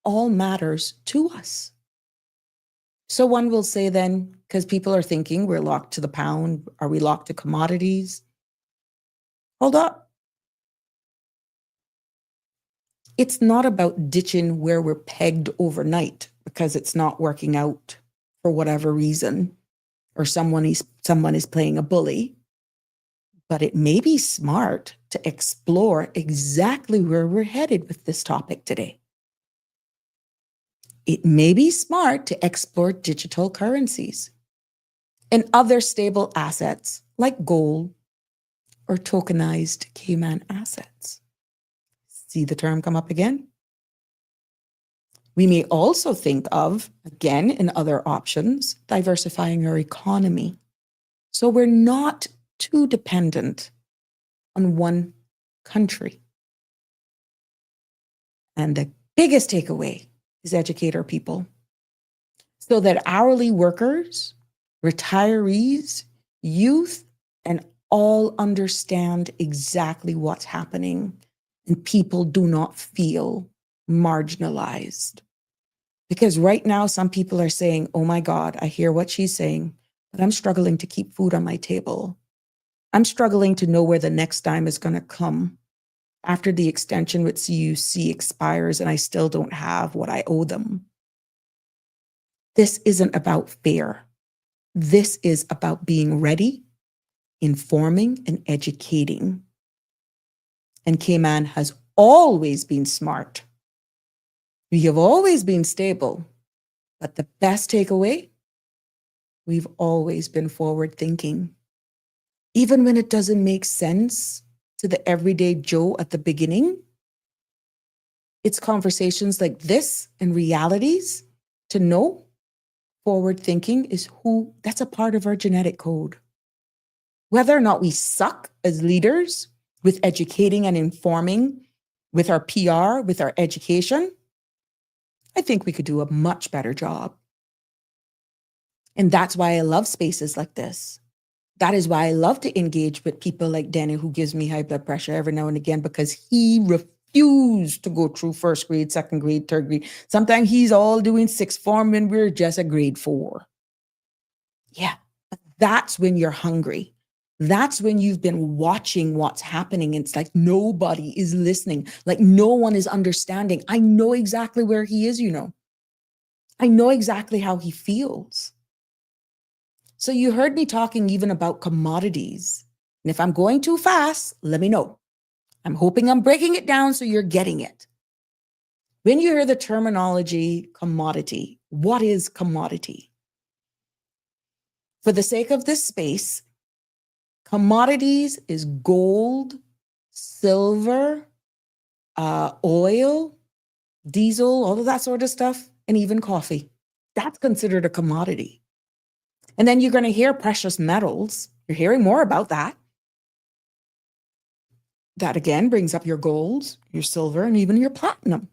all matters to us. So one will say then, because people are thinking we're locked to the pound, are we locked to commodities? Hold up. It's not about ditching where we're pegged overnight because it's not working out for whatever reason, or someone is playing a bully. But it may be smart to explore exactly where we're headed with this topic today. It may be smart to explore digital currencies and other stable assets like gold or tokenized Cayman assets. See the term come up again? We may also think of, again, in other options, diversifying our economy. So we're not too dependent on one country. And the biggest takeaway is educate our people so that hourly workers, retirees, youth, and all understand exactly what's happening and people do not feel marginalized. Because right now, some people are saying, oh my God, I hear what she's saying, but I'm struggling to keep food on my table. I'm struggling to know where the next dime is going to come after the extension with CUC expires and I still don't have what I owe them. This isn't about fear. This is about being ready, informing, and educating. And Cayman has always been smart. We have always been stable. But the best takeaway, we've always been forward thinking. Even when it doesn't make sense to the everyday Joe at the beginning, it's conversations like this and realities to know forward thinking is that's a part of our genetic code. Whether or not we suck as leaders with educating and informing, with our PR, with our education, I think we could do a much better job. And that's why I love spaces like this. That is why I love to engage with people like Danny, who gives me high blood pressure every now and again because he refused to go through first grade, second grade, third grade. Sometimes he's all doing sixth form and we're just a grade 4. Yeah, that's when you're hungry. That's when you've been watching what's happening. It's like nobody is listening, like no one is understanding. I know exactly where he is, I know exactly how he feels. So you heard me talking even about commodities. And if I'm going too fast, let me know. I'm hoping I'm breaking it down so you're getting it. When you hear the terminology commodity, what is commodity? For the sake of this space, commodities is gold, silver, oil, diesel, all of that sort of stuff, and even coffee. That's considered a commodity. And then you're going to hear precious metals. You're hearing more about that. That again brings up your gold, your silver, and even your platinum.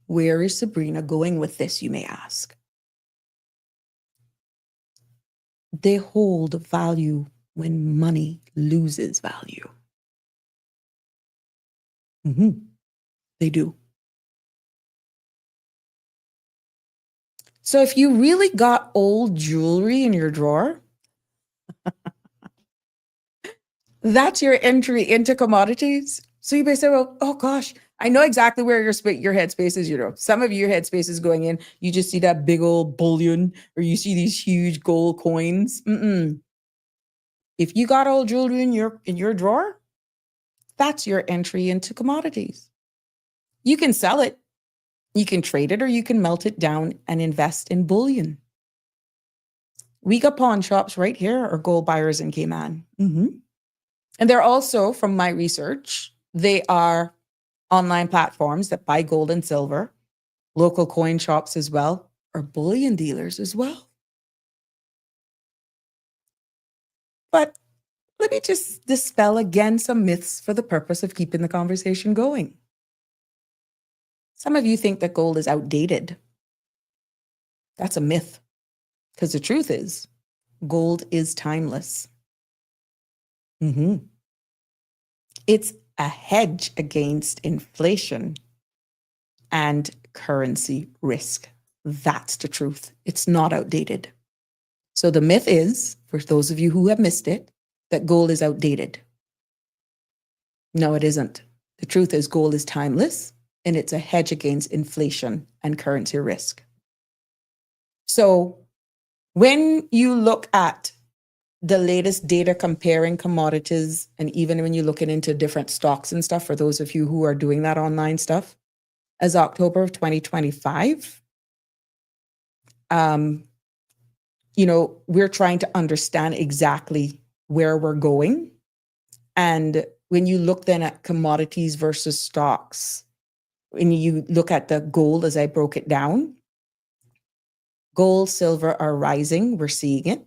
Where is Sabrina going with this, you may ask? They hold value when money loses value. They do. So if you really got old jewelry in your drawer, that's your entry into commodities. So you may say, well, oh gosh, I know exactly where your headspace is. Some of your headspace is going in. You just see that big old bullion, or you see these huge gold coins. If you got old jewelry in your drawer, that's your entry into commodities. You can sell it, you can trade it, or you can melt it down and invest in bullion. We got pawn shops right here, or gold buyers in Cayman. And they're also, from my research, they are online platforms that buy gold and silver, local coin shops as well, or bullion dealers as well. But let me just dispel again some myths for the purpose of keeping the conversation going. Some of you think that gold is outdated. That's a myth, because the truth is, gold is timeless. It's a hedge against inflation and currency risk. That's the truth. It's not outdated. So the myth is, for those of you who have missed it, that gold is outdated. No, it isn't. The truth is gold is timeless, and it's a hedge against inflation and currency risk. So when you look at the latest data comparing commodities, and even when you're looking into different stocks and stuff, for those of you who are doing that online stuff, as October of 2025, we're trying to understand exactly where we're going. And when you look then at commodities versus stocks, when you look at the gold, as I broke it down, gold, silver are rising. We're seeing it.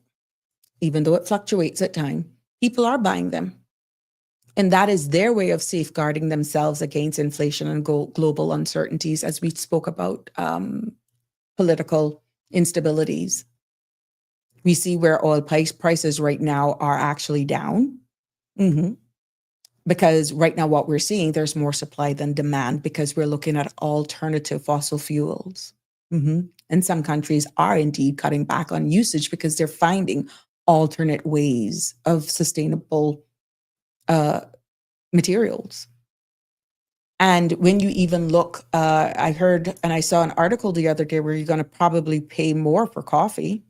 Even though it fluctuates at time, people are buying them. And that is their way of safeguarding themselves against inflation and global uncertainties, as we spoke about political instabilities. We see where oil prices right now are actually down. Because right now what we're seeing, there's more supply than demand, because we're looking at alternative fossil fuels. And some countries are indeed cutting back on usage because they're finding alternate ways of sustainable materials. And when you even look, I heard and I saw an article the other day where you're going to probably pay more for coffee.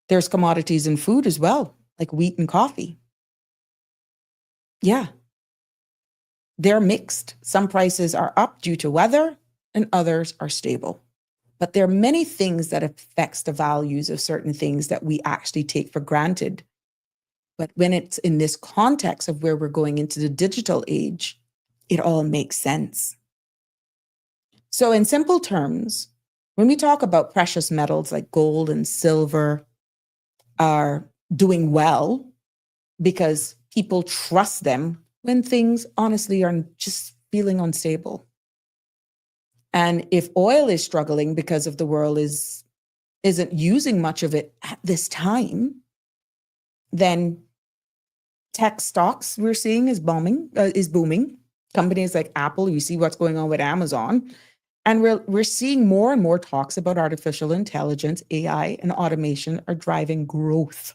There's commodities in food as well, like wheat and coffee. Yeah. They're mixed. Some prices are up due to weather and others are stable. But there are many things that affects the values of certain things that we actually take for granted. But when it's in this context of where we're going into the digital age, it all makes sense. So in simple terms, when we talk about precious metals like gold and silver are doing well because people trust them when things honestly are just feeling unstable. And if oil is struggling because of the world isn't using much of it at this time, then tech stocks we're seeing is booming. Companies like Apple, you see what's going on with Amazon, and we're seeing more and more talks about artificial intelligence, AI, and automation are driving growth.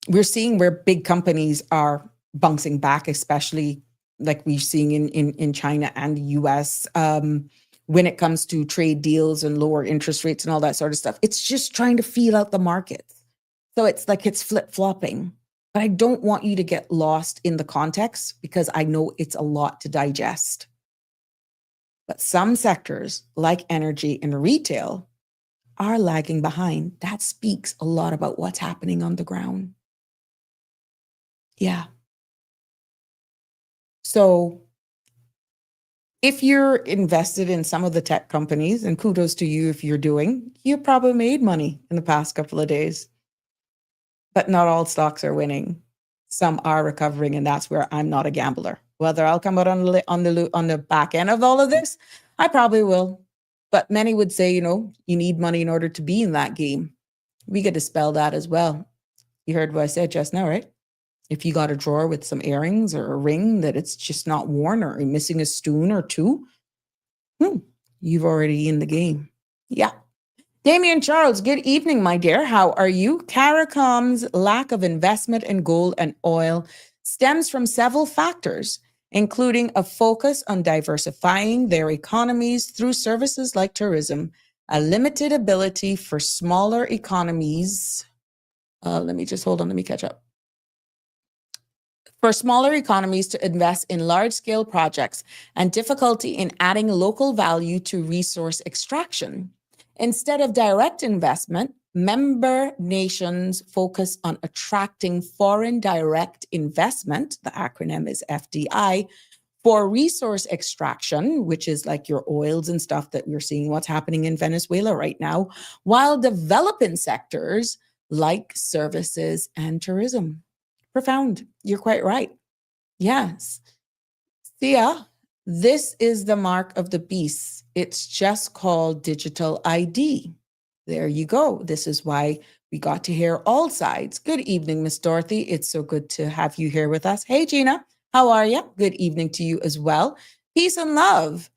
we're seeing where big companies are bouncing back, especially like we're seeing in China and the US, when it comes to trade deals and lower interest rates and all that sort of stuff. It's just trying to feel out the markets. So it's like it's flip-flopping. But I don't want you to get lost in the context because I know it's a lot to digest. But some sectors like energy and retail are lagging behind. That speaks a lot about what's happening on the ground. Yeah. So if you're invested in some of the tech companies, and kudos to you if you're doing, you probably made money in the past couple of days. But not all stocks are winning. Some are recovering, and that's where I'm not a gambler. Whether I'll come out on the back end of all of this, I probably will. But many would say, you need money in order to be in that game. We get to spell that as well. You heard what I said just now, right? If you got a drawer with some earrings or a ring that it's just not worn or you're missing a stone or two, you've already in the game. Yeah. Damien Charles, good evening, my dear. How are you? CARICOM's lack of investment in gold and oil stems from several factors, including a focus on diversifying their economies through services like tourism, a limited ability for smaller economies. Let me catch up. For smaller economies to invest in large-scale projects and difficulty in adding local value to resource extraction. Instead of direct investment, member nations focus on attracting foreign direct investment, the acronym is FDI, for resource extraction, which is like your oils and stuff that we're seeing what's happening in Venezuela right now, while developing sectors like services and tourism. Profound. You're quite right. Yes. Thea, this is the mark of the beast. It's just called digital ID. There you go. This is why we got to hear all sides. Good evening, Miss Dorothy. It's so good to have you here with us. Hey, Gina, how are you? Good evening to you as well. Peace and love.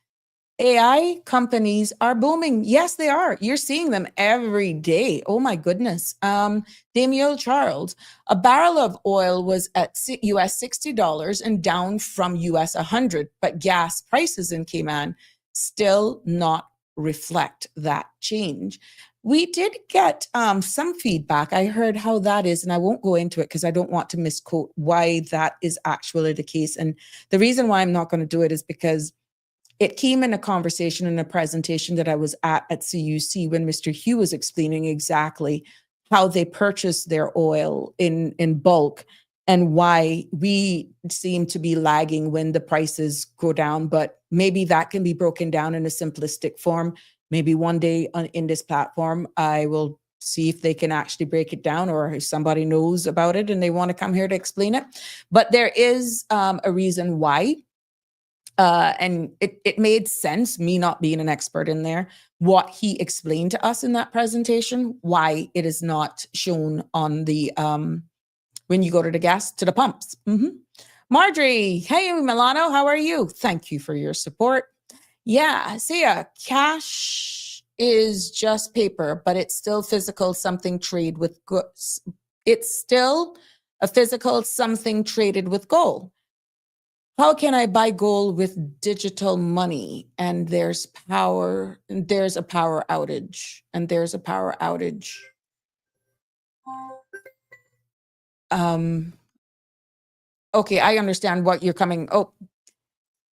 AI companies are booming. Yes, they are. You're seeing them every day. Oh my goodness. Damiel Charles, a barrel of oil was at US $60 and down from US 100, but gas prices in Cayman still not reflect that change. We did get some feedback. I heard how that is, and I won't go into it because I don't want to misquote why that is actually the case. And the reason why I'm not going to do it is because it came in a conversation in a presentation that I was at CUC when Mr. Hugh was explaining exactly how they purchase their oil in bulk and why we seem to be lagging when the prices go down. But maybe that can be broken down in a simplistic form. Maybe one day in this platform, I will see if they can actually break it down or if somebody knows about it and they want to come here to explain it. But there is a reason why. And it made sense, me not being an expert in there, what he explained to us in that presentation, why it is not shown on the, when you go to the pumps. Marjorie, hey, Milano, how are you? Thank you for your support. Yeah, Sia, cash is just paper, but it's still physical something trade with goods. It's still a physical something traded with gold. How can I buy gold with digital money? And there's a power outage. Okay, I understand what you're coming. Oh,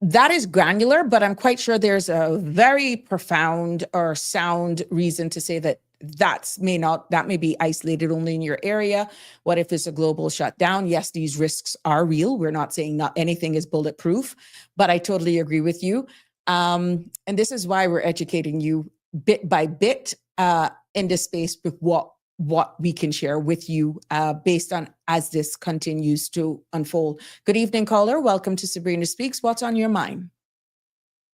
that is granular, but I'm quite sure there's a very profound or sound reason to say that that may be isolated only in your area. What if it's a global shutdown? Yes, these risks are real. We're not saying not anything is bulletproof, but I totally agree with you. And this is why we're educating you bit by bit in this space with what we can share with you based on as this continues to unfold. Good evening, caller. Welcome to Sabrina Speaks. What's on your mind?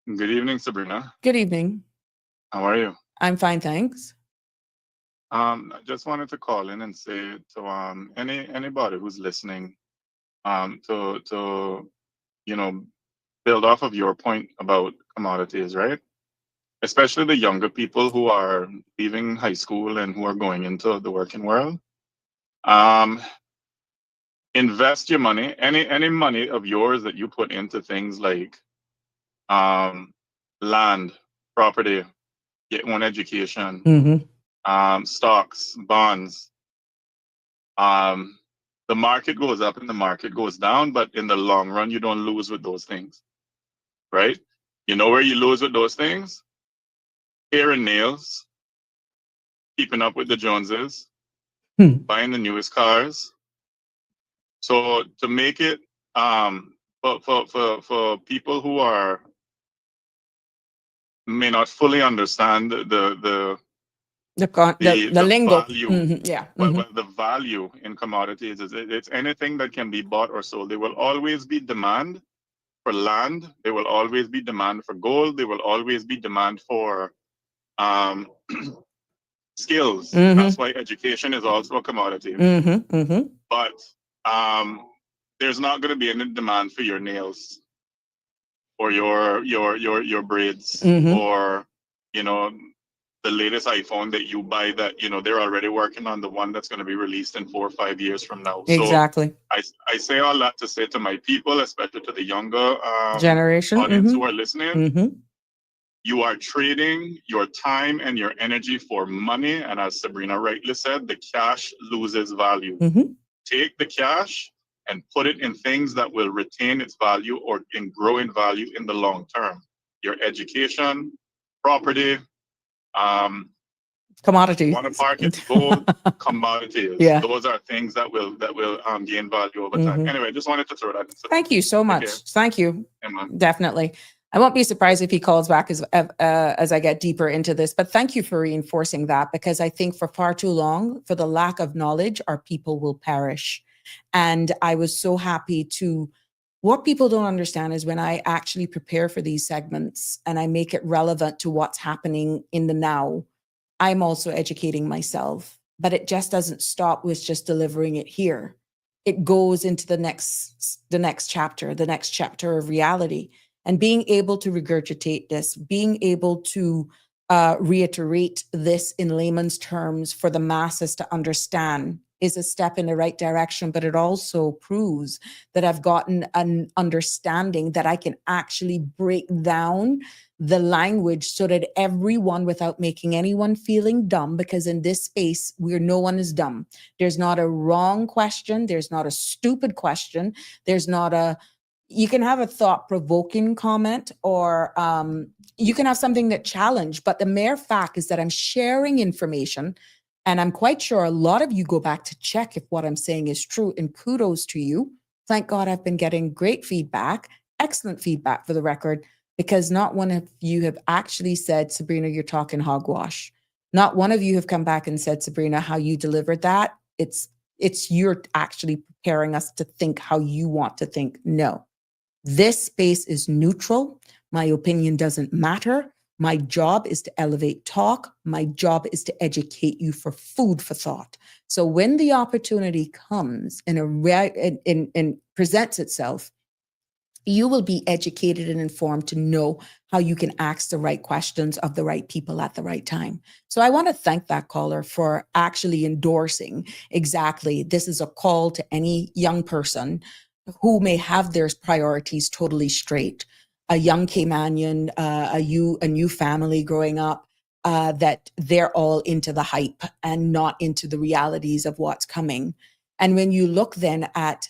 Good evening, Sabrina. Good evening. How are you? I'm fine, thanks. I just wanted to call in and say to anybody who's listening, to build off of your point about commodities, right? Especially the younger people who are leaving high school and who are going into the working world. invest your money, any money of yours that you put into things like land, property, your own education, stocks, bonds. The market goes up and the market goes down, but in the long run, you don't lose with those things, right? You know where you lose with those things? Hair and nails, keeping up with the Joneses, buying the newest cars. So to make it, for people who may not fully understand the lingo. value, Yeah. but the value in commodities is it's anything that can be bought or sold. There will always be demand for land. There will always be demand for gold. There will always be demand for skills. That's why education is also a commodity. But there's not going to be any demand for your nails or your braids or the latest iPhone that you buy that they're already working on the one that's going to be released in 4 or 5 years from now. Exactly. So I say all that to say to my people, especially to the younger generation audience who are listening, you are trading your time and your energy for money, and as Sabrina rightly said, the cash loses value. Take the cash and put it in things that will retain its value or grow in value in the long term. Your education, property, commodities. Want to park it, gold, commodities. Yeah. Those are things that will gain value over time. Anyway, just wanted to throw that in. Thank you so much. Okay. Thank you. Amen. Definitely. I won't be surprised if he calls back as I get deeper into this, but thank you for reinforcing that, because I think for far too long, for the lack of knowledge, our people will perish. And I was so happy what people don't understand is when I actually prepare for these segments and I make it relevant to what's happening in the now, I'm also educating myself, but it just doesn't stop with just delivering it here. It goes into the next chapter of reality. And being able to regurgitate this, being able to reiterate this in layman's terms for the masses to understand is a step in the right direction, but it also proves that I've gotten an understanding that I can actually break down the language so that everyone, without making anyone feeling dumb, because in this space, no one is dumb. There's not a wrong question. There's not a stupid question. There's not you can have a thought-provoking comment or you can have something that challenge, but the mere fact is that I'm sharing information, and I'm quite sure a lot of you go back to check if what I'm saying is true, and kudos to you. Thank God I've been getting great feedback, excellent feedback for the record, because not one of you have actually said, Sabrina, you're talking hogwash. Not one of you have come back and said, Sabrina, how you delivered that, it's you're actually preparing us to think how you want to think. No. This space is neutral. My opinion doesn't matter. My job is to elevate talk. My job is to educate you for food for thought. So when the opportunity comes and presents itself, you will be educated and informed to know how you can ask the right questions of the right people at the right time. So I want to thank that caller for actually endorsing exactly this is a call to any young person who may have their priorities totally straight. A young Caymanian, a new family growing up, that they're all into the hype and not into the realities of what's coming. And when you look then at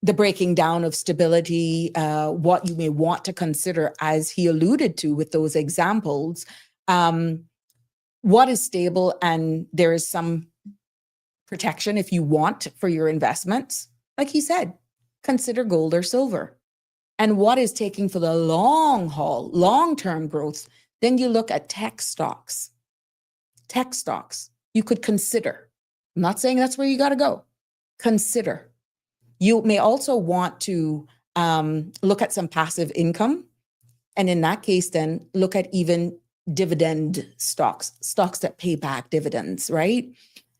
the breaking down of stability, what you may want to consider, as he alluded to with those examples, what is stable, and there is some protection if you want for your investments. Like he said, consider gold or silver. And what is taking for the long haul, long-term growth, then you look at tech stocks. Tech stocks, you could consider. I'm not saying that's where you got to go. Consider. You may also want to look at some passive income. And in that case, then look at even dividend stocks that pay back dividends, right?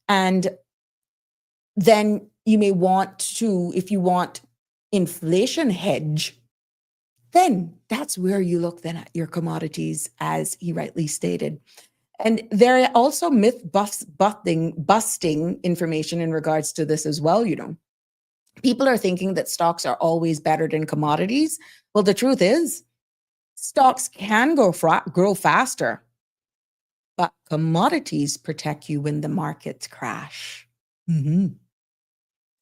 And then you may want to, if you want inflation hedge, then that's where you look then at your commodities, as he rightly stated. And there are also myth busting information in regards to this as well, People are thinking that stocks are always better than commodities. Well, the truth is, stocks can grow faster, but commodities protect you when the markets crash. Mm-hmm.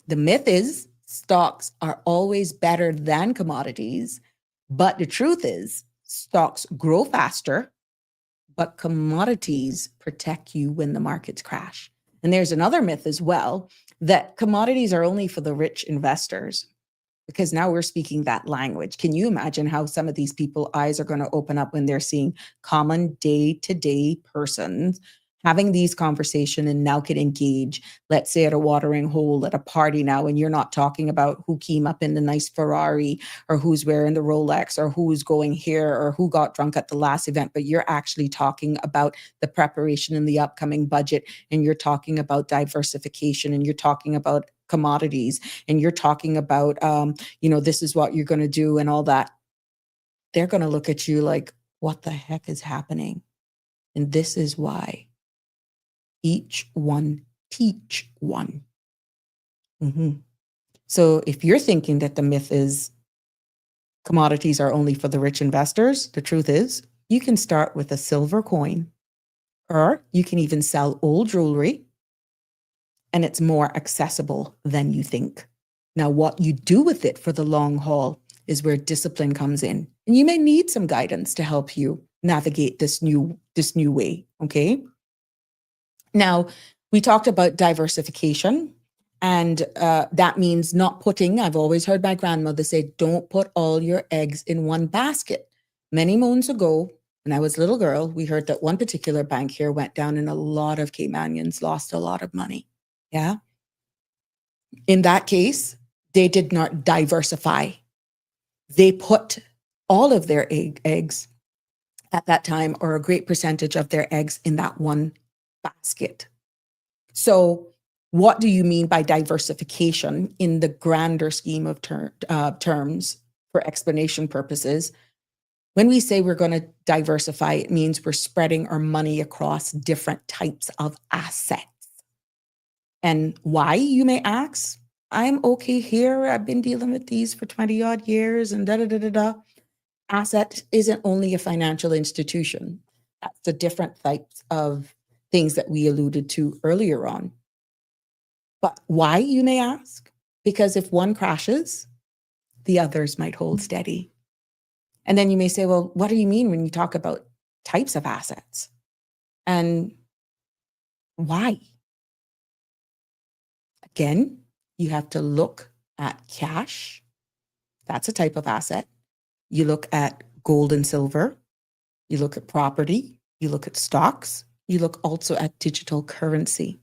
The myth is stocks are always better than commodities, but the truth is stocks grow faster, but commodities protect you when the markets crash. And there's another myth as well, that commodities are only for the rich investors, because now we're speaking that language. Can you imagine how some of these people eyes are going to open up when they're seeing common day-to-day persons having these conversations and now can engage, let's say at a watering hole at a party now, and you're not talking about who came up in the nice Ferrari or who's wearing the Rolex or who's going here or who got drunk at the last event, but you're actually talking about the preparation in the upcoming budget, and you're talking about diversification, and you're talking about commodities, and you're talking about, this is what you're going to do and all that. They're going to look at you like, what the heck is happening? And this is why each one teach one. Mm-hmm. So if you're thinking that the myth is commodities are only for the rich investors, the truth is you can start with a silver coin, or you can even sell old jewelry, and it's more accessible than you think. Now, what you do with it for the long haul is where discipline comes in. And you may need some guidance to help you navigate this new way, okay? Now, we talked about diversification, and that means not putting, I've always heard my grandmother say, don't put all your eggs in one basket. Many moons ago, when I was a little girl, we heard that one particular bank here went down and a lot of Caymanians lost a lot of money. Yeah. In that case, they did not diversify. They put all of their eggs at that time, or a great percentage of their eggs, in that one basket. So what do you mean by diversification in the grander scheme of terms for explanation purposes? When we say we're going to diversify, it means we're spreading our money across different types of assets. And why, you may ask? I'm okay here. I've been dealing with these for 20 odd years and da-da-da-da-da. Asset isn't only a financial institution. That's the different types of things that we alluded to earlier on. But why, you may ask? Because if one crashes, the others might hold steady. And then you may say, well, what do you mean when you talk about types of assets? And why? Again, you have to look at cash. That's a type of asset. You look at gold and silver. You look at property. You look at stocks. You look also at digital currency.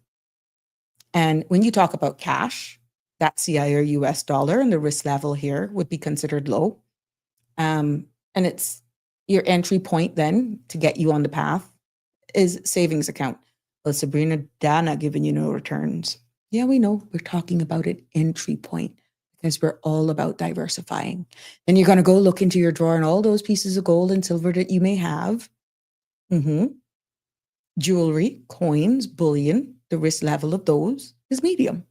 And when you talk about cash, that's the CI or US dollar, and the risk level here would be considered low. And it's your entry point then to get you on the path is savings account. Well, Sabrina, they're not giving you no returns. Yeah, we know. We're talking about an entry point because we're all about diversifying. Then you're going to go look into your drawer and all those pieces of gold and silver that you may have. Jewelry, coins, bullion, the risk level of those is medium.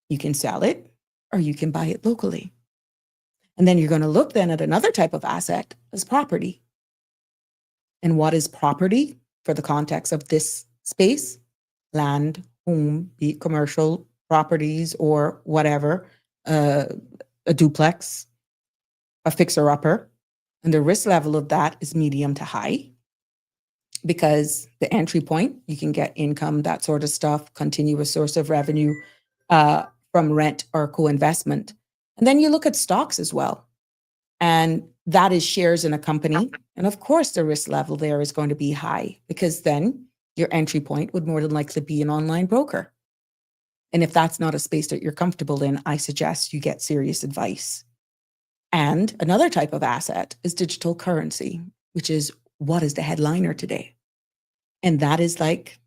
You can sell it or you can buy it locally. And then you're going to look then at another type of asset as property. And what is property for the context of this space? Land, home, be it commercial properties or whatever, a duplex, a fixer-upper. And the risk level of that is medium to high, because the entry point, you can get income, that sort of stuff, continuous source of revenue from rent or co-investment. And then you look at stocks as well. And that is shares in a company. And of course, the risk level there is going to be high, because then your entry point would more than likely be an online broker. And if that's not a space that you're comfortable in, I suggest you get serious advice. And another type of asset is digital currency, which is what is the headliner today? And that is like,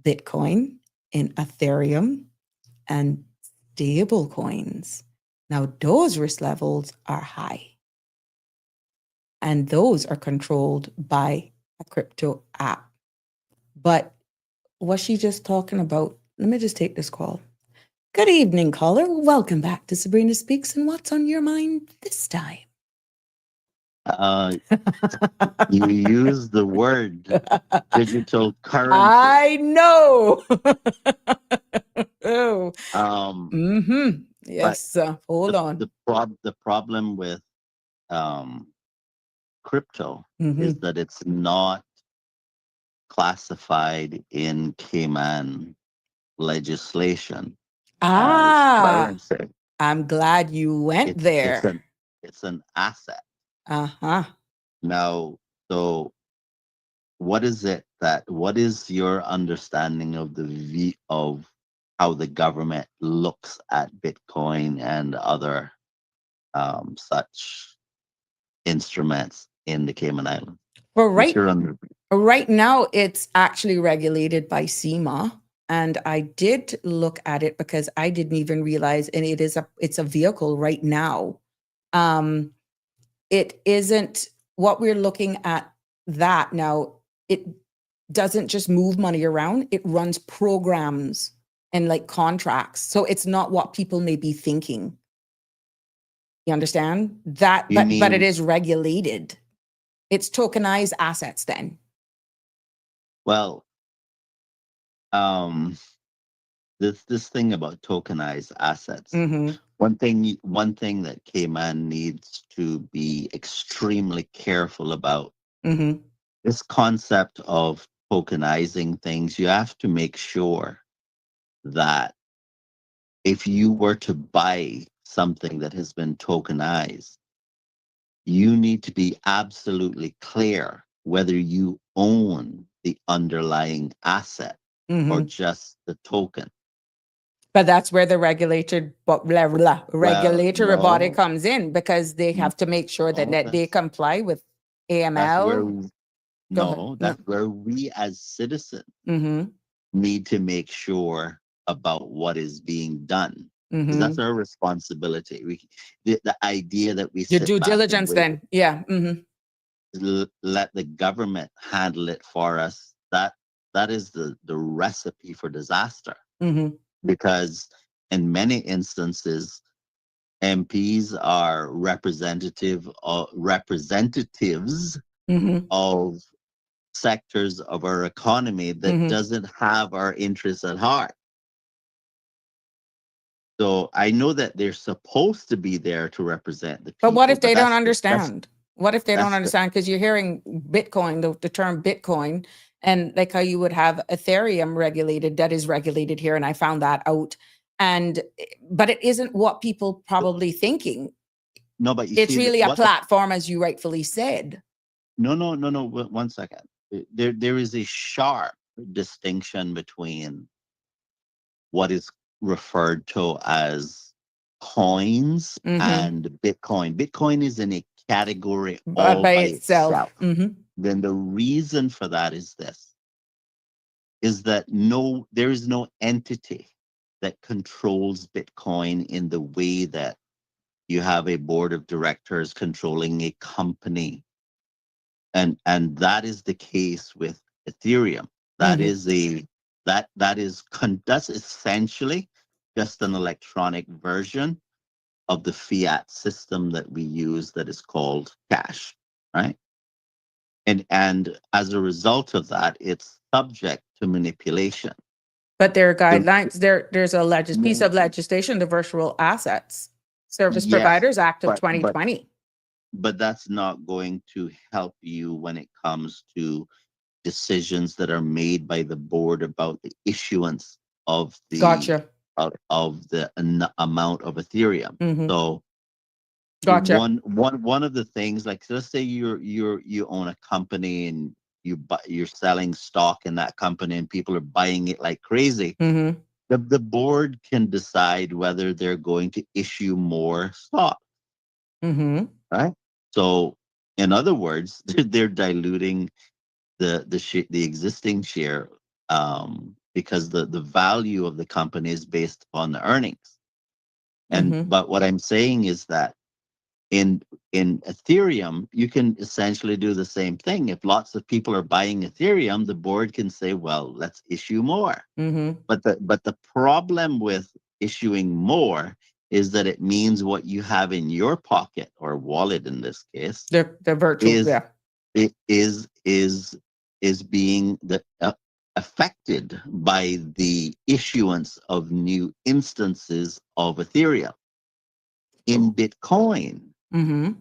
Bitcoin and Ethereum and stable coins. Now, those risk levels are high. And those are controlled by a crypto app. But was she just talking about, let me just take this call. Good evening, caller. Welcome back to Sabrina Speaks, and what's on your mind this time? You use the word digital currency. I know. Oh. But Yes. Hold on. the problem with crypto is that it's not classified in Cayman legislation as currency. I'm glad you went there. It's an asset. Uh-huh. Now, so what is your understanding of of how the government looks at Bitcoin and other such instruments in the Cayman Islands? Well, What's your right now, it's actually regulated by SEMA. And I did look at it because I didn't even realize, and it's a vehicle right now. It isn't what we're looking at that now. It doesn't just move money around. It runs programs and like contracts. So it's not what people may be thinking. You understand that? But it is regulated. It's tokenized assets then. Well, this thing about tokenized assets. One thing that Cayman needs to be extremely careful about, this concept of tokenizing things. You have to make sure that if you were to buy something that has been tokenized, you need to be absolutely clear whether you own the underlying asset or just the token. But that's where the regulatory body comes in, because they have to make sure that they comply with AML. That's where we as citizens need to make sure about what is being done. Because that's our responsibility. The idea that we your due diligence then. Yeah. Let the government handle it for us. That is the recipe for disaster. Because in many instances, MPs are representatives of sectors of our economy that doesn't have our interests at heart. So I know that they're supposed to be there to represent the people. But what if they don't understand? What if they don't understand? Because you're hearing Bitcoin, the term Bitcoin, and like how you would have Ethereum regulated, that is regulated here, and I found that out. But it isn't what people probably thinking. No, but it's really a platform, as you rightfully said. No. 1 second. There is a sharp distinction between what is referred to as coins and Bitcoin. Bitcoin is in a category all by itself. Then the reason for that is that there is no entity that controls Bitcoin in the way that you have a board of directors controlling a company. And that is the case with Ethereum. That's essentially just an electronic version of the fiat system that we use that is called cash, right? And as a result of that, it's subject to manipulation. But there are guidelines. There's a piece of legislation, the Virtual Assets Service Providers Act of 2020. But that's not going to help you when it comes to decisions that are made by the board about the issuance of the of the amount of Ethereum. So one of the things, like, let's say you own a company and you're selling stock in that company and people are buying it like crazy. The board can decide whether they're going to issue more stock. Right? So in other words, they're diluting the existing share because the value of the company is based on the earnings. But what I'm saying is that in Ethereum, you can essentially do the same thing. If lots of people are buying Ethereum, the board can say, well, let's issue more. But the problem with issuing more is that it means what you have in your pocket or wallet in this case The virtual, is yeah. it is being affected by the issuance of new instances of Ethereum. In Bitcoin, Mm-hmm.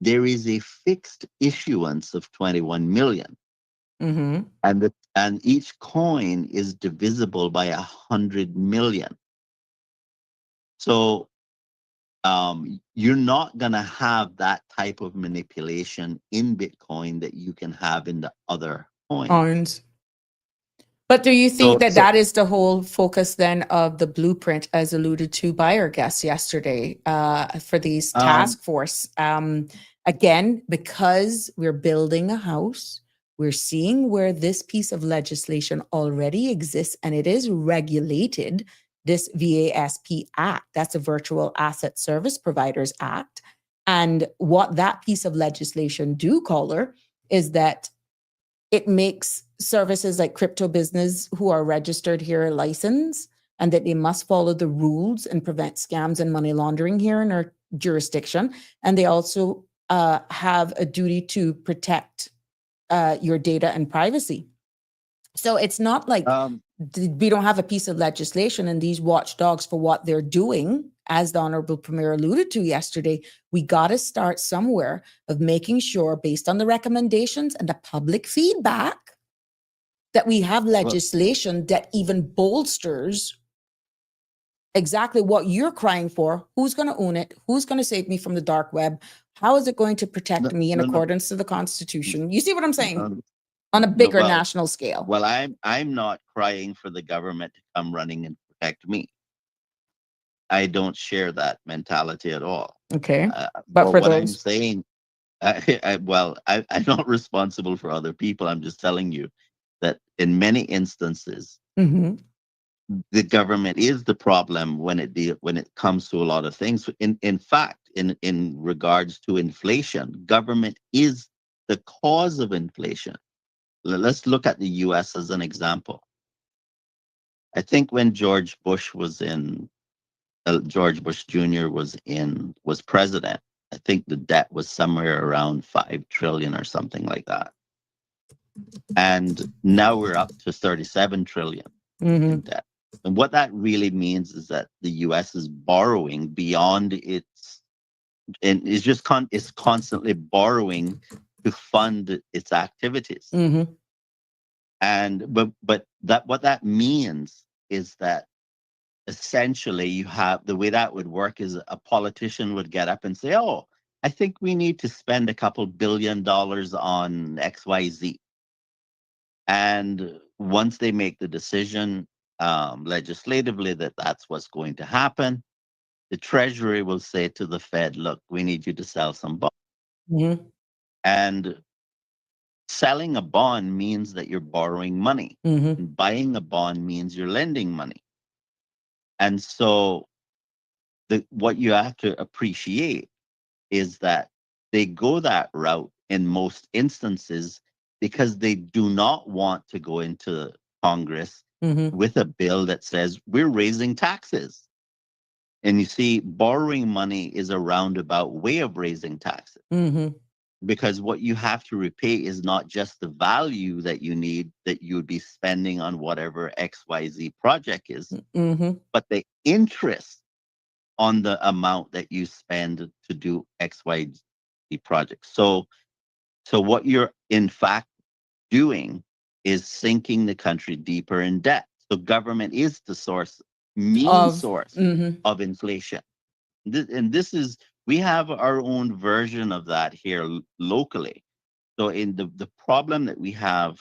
there is a fixed issuance of 21 million. Mm-hmm. And each coin is divisible by 100 million. So you're not going to have that type of manipulation in Bitcoin that you can have in the other coins. But do you think that So that is the whole focus then of the blueprint, as alluded to by our guest yesterday, for these task force? Again, because we're building a house, we're seeing where this piece of legislation already exists and it is regulated. This VASP Act, that's a Virtual Asset Service Providers Act. And what that piece of legislation do, caller, is that it makes services like crypto business who are registered here a license, and that they must follow the rules and prevent scams and money laundering here in our jurisdiction. And they also have a duty to protect your data and privacy. So it's not like we don't have a piece of legislation and these watchdogs for what they're doing. As the Honorable Premier alluded to yesterday, we got to start somewhere of making sure, based on the recommendations and the public feedback, that we have legislation that even bolsters exactly what you're crying for. Who's going to own it? Who's going to save me from the dark web? How is it going to protect me in accordance to the Constitution? You see what I'm saying? On a bigger national scale. Well, I'm not crying for the government to come running and protect me. I don't share that mentality at all. Okay, but for what those, I'm saying, I'm not responsible for other people. I'm just telling you that in many instances, the government is the problem when it comes to a lot of things. In fact, in regards to inflation, government is the cause of inflation. Let's look at the U.S. as an example. I think when George Bush Jr. was president, I think the debt was somewhere around 5 trillion or something like that. And now we're up to 37 trillion in debt. And what that really means is that the U.S. is borrowing beyond and it's constantly borrowing to fund its activities. And but what that means is that essentially you have, the way that would work is a politician would get up and say, oh, I think we need to spend a couple $2 billion on XYZ. And once they make the decision legislatively that that's what's going to happen, the Treasury will say to the Fed, look, we need you to sell some bonds. And selling a bond means that you're borrowing money. And buying a bond means you're lending money. And so what you have to appreciate is that they go that route in most instances because they do not want to go into Congress with a bill that says we're raising taxes. And you see, borrowing money is a roundabout way of raising taxes. Because what you have to repay is not just the value that you need, that you would be spending on whatever XYZ project is, but the interest on the amount that you spend to do XYZ projects. So what you're in fact doing is sinking the country deeper in debt. So government is the source of inflation. We have our own version of that here locally. So the problem that we have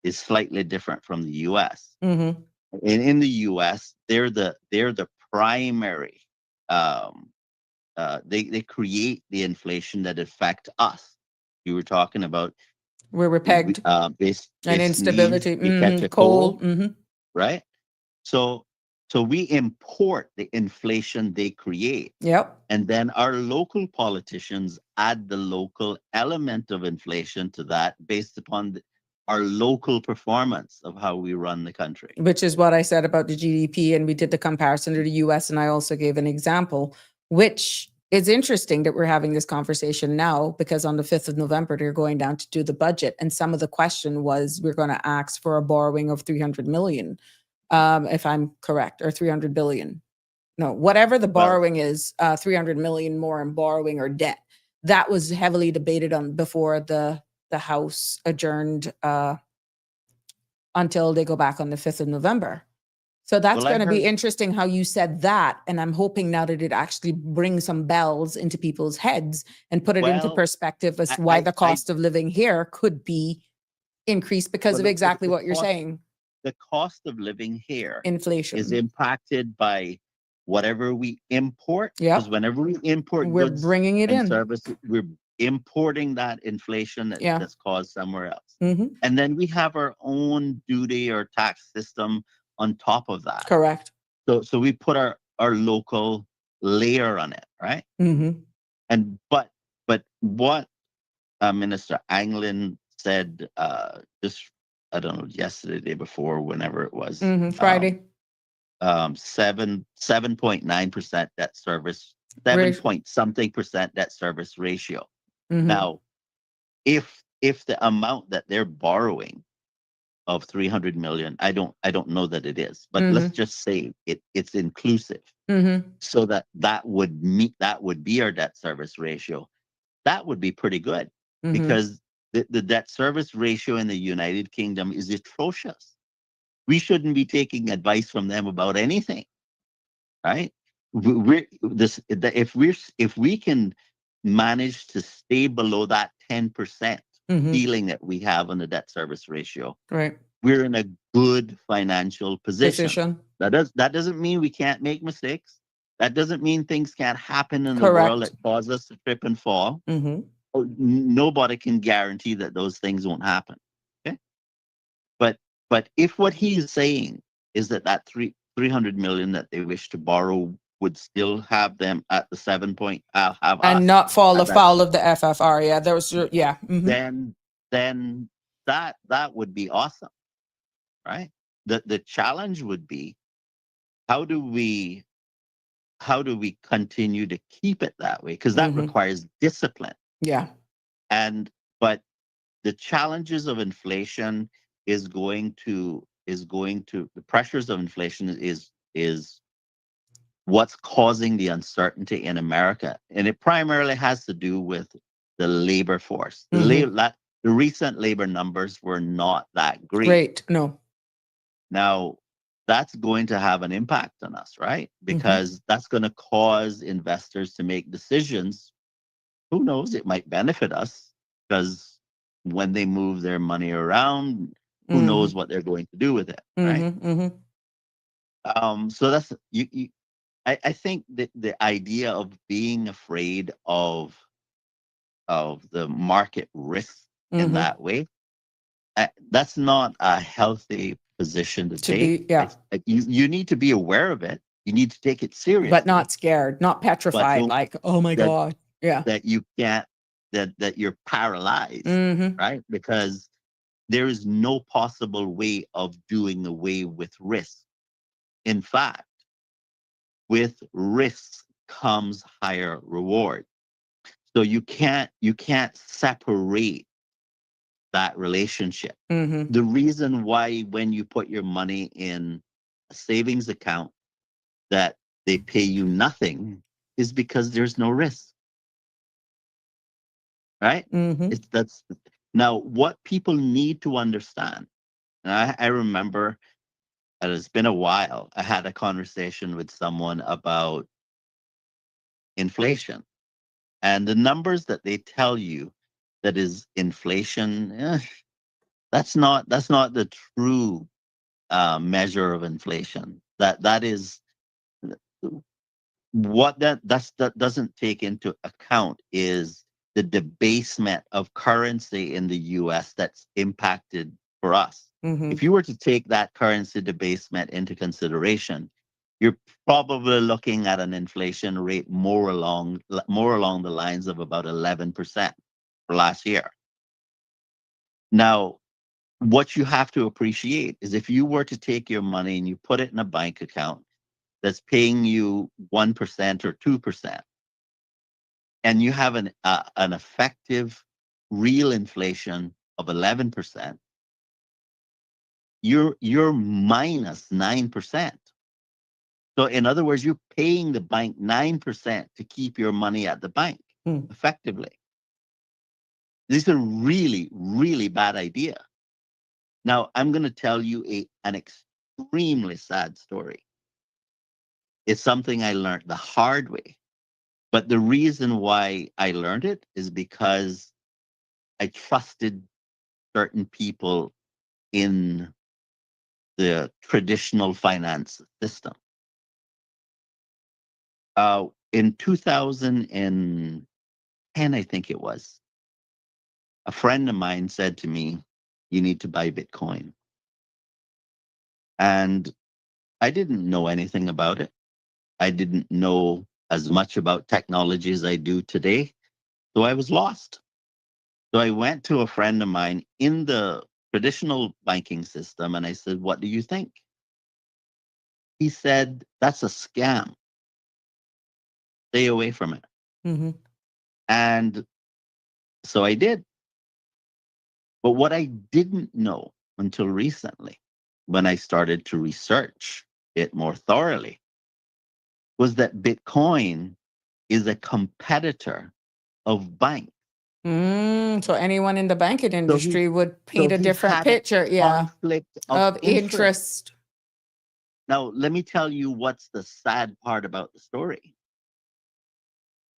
is slightly different from the U.S. In the U.S., they're the primary. They create the inflation that affect us. You were talking about where we're pegged and instability, you catch a coal, right? So we import the inflation they create. And then our local politicians add the local element of inflation to that based upon our local performance of how we run the country. Which is what I said about the GDP, and we did the comparison to the US, and I also gave an example, which is interesting that we're having this conversation now, because on the 5th of November, they're going down to do the budget. And some of the question was, we're going to ask for a borrowing of 300 million, if I'm correct, or 300 billion. No, whatever the borrowing is, 300 million more in borrowing or debt. That was heavily debated on before the House adjourned until they go back on the 5th of November. So that's Well, going to be interesting how you said that. And I'm hoping now that it actually brings some bells into people's heads and put it into Well, perspective as to why the cost of living here could be increased because of exactly what you're saying. The cost of living here Inflation is impacted by whatever we import. Yep. Because whenever we import We're goods bringing it and in. services, we're importing that inflation that's caused somewhere else. Mhm. And then we have our own duty or tax system on top of that. Correct. So we put our local layer on it, right? Mhm. And but what Minister Anglin said just, I don't know, yesterday, the day before, whenever it was, Friday. 7.9% debt service, 7 point something percent debt service ratio. Mhm. Now, if the amount that they're borrowing of 300 million, I don't know that it is, but let's just say it's inclusive. Mhm. So that would be our debt service ratio. That would be pretty good, because the debt service ratio in the United Kingdom is atrocious. We shouldn't be taking advice from them about anything, right? If we can manage to stay below that 10% ceiling that we have on the debt service ratio, Right. we're in a good financial position. That doesn't mean we can't make mistakes. That doesn't mean things can't happen in the world that cause us to trip and fall. Nobody can guarantee that those things won't happen. Okay, but if what he's saying is that 300 million that they wish to borrow would still have them at the 7 point, And not fall afoul of the FFR. Yeah, there was then that would be awesome, right? The challenge would be, how do we continue to keep it that way? Because that requires discipline. Yeah. But the challenges of inflation is going to the pressures of inflation is what's causing the uncertainty in America, and it primarily has to do with the labor force. The recent labor numbers were not that great. No. Now, that's going to have an impact on us, right? Because that's going to cause investors to make decisions. Who knows? It might benefit us, because when they move their money around, who knows what they're going to do with it, right? So that's I think that the idea of being afraid of the market risk in that way, that's not a healthy position to take. You need to be aware of it. You need to take it seriously, but not scared, not petrified, like, oh my God. Yeah. That you can't, that you're paralyzed, right? Because there is no possible way of doing away with risk. In fact, with risk comes higher reward. So you can't separate that relationship. The reason why, when you put your money in a savings account, that they pay you nothing, is because there's no risk, right? That's now what people need to understand. And I remember, and it's been a while, I had a conversation with someone about inflation, and the numbers that they tell you that is inflation, that's not the true measure of inflation. That is what that doesn't take into account is the debasement of currency in the US that's impacted for us. If you were to take that currency debasement into consideration, you're probably looking at an inflation rate more along the lines of about 11% for last year. Now, what you have to appreciate is if you were to take your money and you put it in a bank account that's paying you 1% or 2%, and you have an effective real inflation of 11%, you're minus 9%. So in other words, you're paying the bank 9% to keep your money at the bank effectively. This is a really, really bad idea. Now, I'm going to tell you an extremely sad story. It's something I learned the hard way. But the reason why I learned it is because I trusted certain people in the traditional finance system. In 2010, I think it was, a friend of mine said to me, "You need to buy Bitcoin." And I didn't know anything about it. I didn't know as much about technology as I do today. So I was lost. So I went to a friend of mine in the traditional banking system and I said, "What do you think?" He said, "That's a scam. Stay away from it." Mm-hmm. And so I did. But what I didn't know until recently, when I started to research it more thoroughly, was that Bitcoin is a competitor of banks. So anyone in the banking So industry would paint a he different had a picture, yeah, conflict of of interest. interest. Now, let me tell you what's the sad part about the story.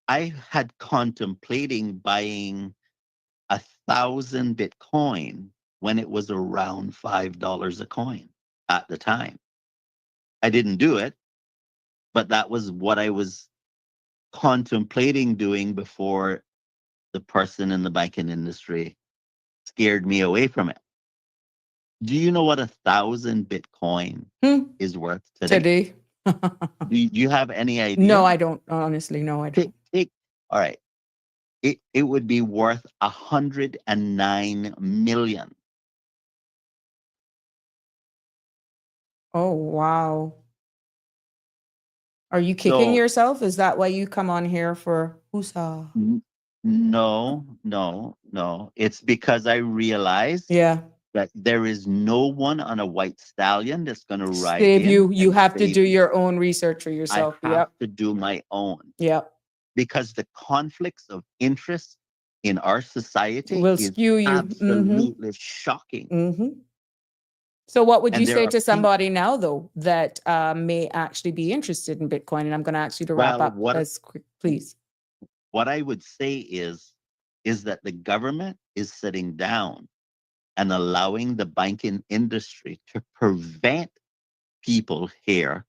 I had contemplating buying 1,000 Bitcoin when it was around $5 a coin at the time. I didn't do it, but that was what I was contemplating doing before the person in the banking industry scared me away from it. Do you know what 1,000 Bitcoin is worth today? Do you have any idea? No, I don't. Honestly, no, I don't. All right. It would be worth 109 million. Oh, wow. Are you kicking So yourself? Is that why you come on here for USA? no. It's because I realized Yeah. that there is no one on a white stallion that's going to ride Save in you. You and have to save do me. your own research for I yourself. have Yep. to do my own Yep. because the conflicts of interest in our society Will is skew you. absolutely shocking. Mm-hmm. So what would And you there say are to somebody now, though, that may actually be interested in Bitcoin? And I'm going to ask you to wrap Well, up as quick, please. what I would say is that the government is sitting down and allowing the banking industry to prevent people here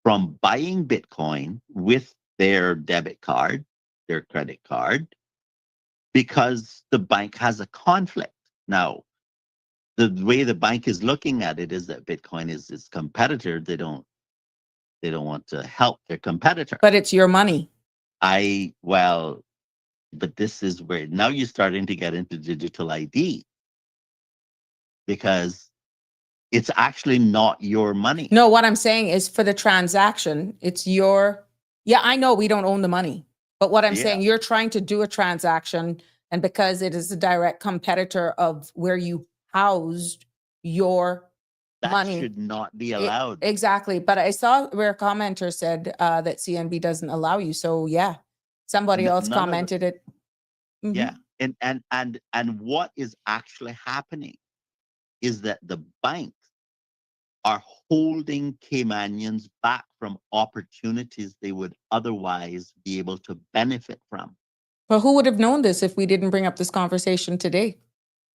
from buying Bitcoin with their debit card, their credit card, because the bank has a conflict. Now, the way the bank is looking at it is that Bitcoin is its competitor. They don't want to help their competitor. But it's your money. But this is where now you're starting to get into digital ID because it's actually not your money. No, what I'm saying is for the transaction, it's your, yeah, I know we don't own the money, but what I'm saying, you're trying to do a transaction and because it is a direct competitor of where you housed your that money. should not be allowed. Exactly. But I saw where a commenter said that CNB doesn't allow you. So yeah, somebody else commented it. Mm-hmm. Yeah. And what is actually happening is that the banks are holding Caymanians back from opportunities they would otherwise be able to benefit from. Well, who would have known this if we didn't bring up this conversation today?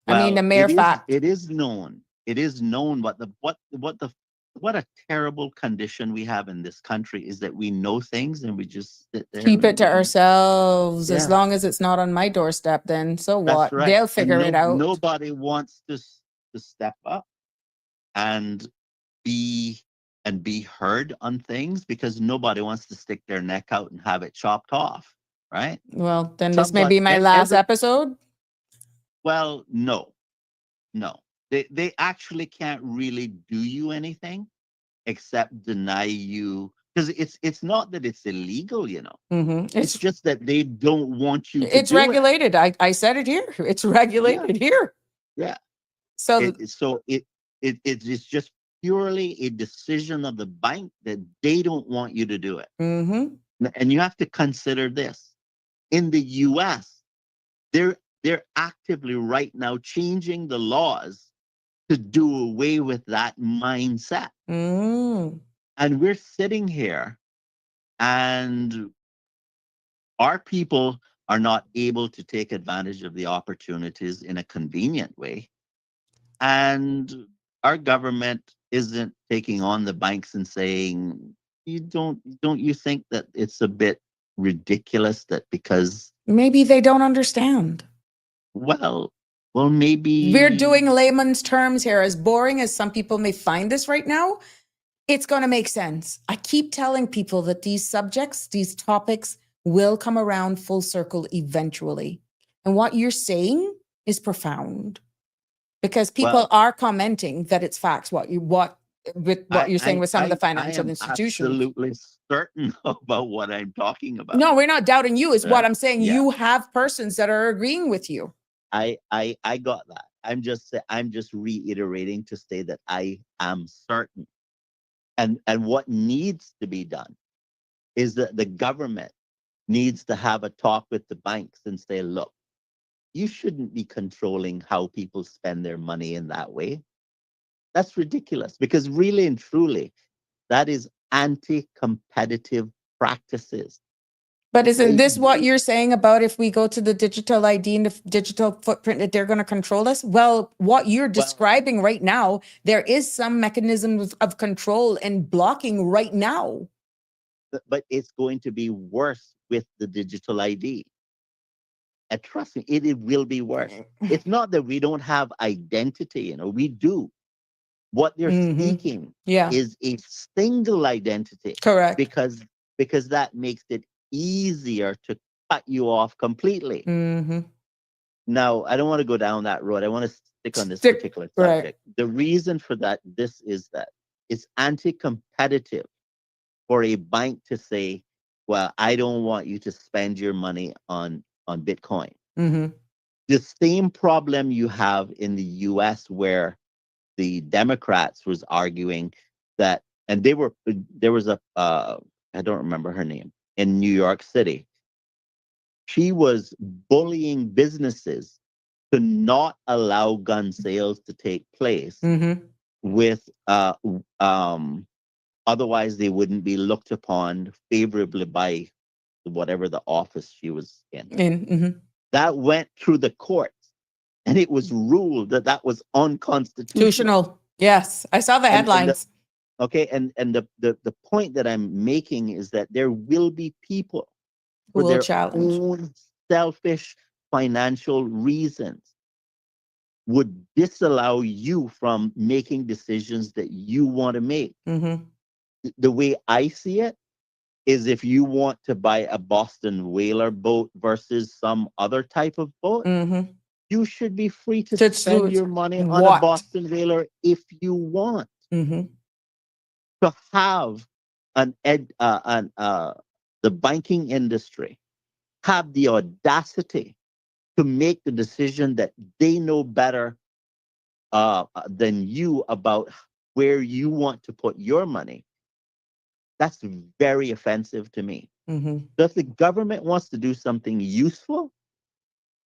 I mean, the mere fact. It is known. It is known what a terrible condition we have in this country is that we know things and we just sit there. Keep it to ourselves. As long as it's not on my doorstep, then so what? That's right. They'll figure it out. Nobody wants to step up and be heard on things because nobody wants to stick their neck out and have it chopped off, right? Well, then this may be my last episode. Well, no. They actually can't really do you anything except deny you, because it's not that it's illegal, you know. It's just that they don't want you to It's do it. regulated. I said it here. It's regulated here. Yeah. So It is just purely a decision of the bank that they don't want you to do it. And you have to consider this. In the US, they're actively right now changing the laws to do away with that mindset. And we're sitting here and our people are not able to take advantage of the opportunities in a convenient way. And our government isn't taking on the banks and saying, don't you think that it's a bit ridiculous that because maybe they don't understand. well maybe We're doing layman's terms here. As boring as some people may find this right now, it's going to make sense. I keep telling people that these subjects, these topics will come around full circle eventually. And what you're saying is profound because people are commenting that it's facts. What you're saying with some of the financial institutions. Absolutely certain about what I'm talking about. No, we're not doubting you. Is what I'm saying. Yeah. You have persons that are agreeing with you. I got that. I'm just reiterating to say that I am certain. And what needs to be done is that the government needs to have a talk with the banks and say, look, you shouldn't be controlling how people spend their money in that way. That's ridiculous because really and truly, that is anti-competitive practices. But isn't this what you're saying about if we go to the digital ID and the digital footprint that they're going to control us? Well, what you're describing right now, there is some mechanism of control and blocking right now. But it's going to be worse with the digital ID. And trust me, it will be worse. It's not that we don't have identity, you know, we do. What they're seeking is a single identity. Correct. Because that makes it easier to cut you off completely. Now, I don't want to go down that road. I want to stick on this particular subject. Right. The reason for that, this is that it's anti-competitive for a bank to say, well, I don't want you to spend your money on Bitcoin. The same problem you have in the US where the Democrats was arguing that, and there was a, I don't remember her name, in New York City. She was bullying businesses to not allow gun sales to take place with, otherwise they wouldn't be looked upon favorably by whatever the office she was in. That went through the courts and it was ruled that that was unconstitutional. Yes, I saw the headlines. And the point that I'm making is that there will be people who for will their challenge. Own selfish financial reasons would disallow you from making decisions that you want to make. The way I see it is if you want to buy a Boston whaler boat versus some other type of boat, you should be free to spend your money on a Boston whaler if you want. To have the banking industry have the audacity to make the decision that they know better than you about where you want to put your money, that's very offensive to me. So if the government wants to do something useful,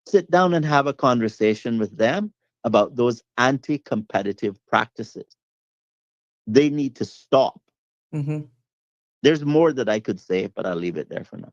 sit down and have a conversation with them about those anti-competitive practices. They need to stop. There's more that I could say, but I'll leave it there for now.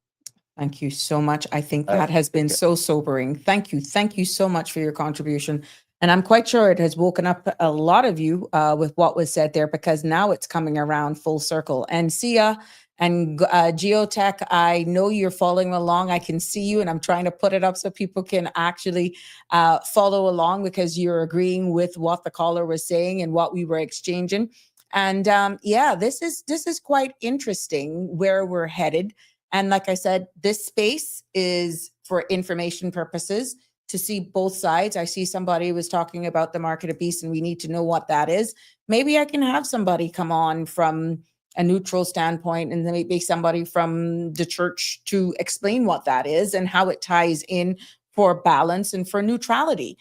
Thank you so much. I think that has been so sobering. Thank you. Thank you so much for your contribution. And I'm quite sure it has woken up a lot of you with what was said there, because now it's coming around full circle. And Sia and Geotech, I know you're following along. I can see you, and I'm trying to put it up so people can actually follow along, because you're agreeing with what the caller was saying and what we were exchanging. And this is quite interesting where we're headed. And like I said, this space is for information purposes. to see both sides. I see somebody was talking about the market of beast and we need to know what that is. Maybe I can have somebody come on from a neutral standpoint and then maybe somebody from the church to explain what that is and how it ties in for balance and for neutrality.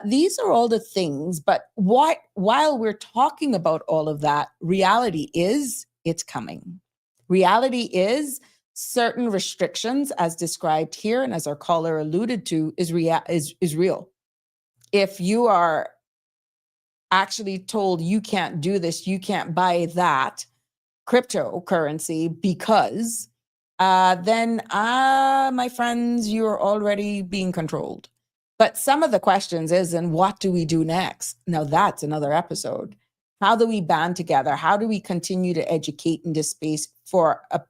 These are all the things, but while we're talking about all of that, reality is it's coming. Reality is certain restrictions as described here and as our caller alluded to is real. If you are actually told you can't do this, you can't buy that cryptocurrency because then my friends, you're already being controlled. But some of the questions is, and what do we do next? Now that's another episode. How do we band together? How do we continue to educate in this space for a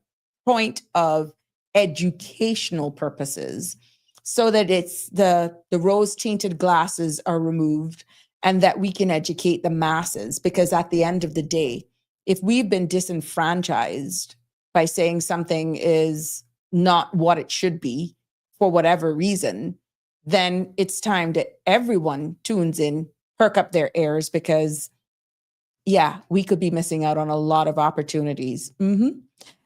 point of educational purposes so that it's the rose tinted glasses are removed and that we can educate the masses? Because at the end of the day, if we've been disenfranchised by saying something is not what it should be for whatever reason, then it's time that everyone tunes in, perk up their ears, because we could be missing out on a lot of opportunities.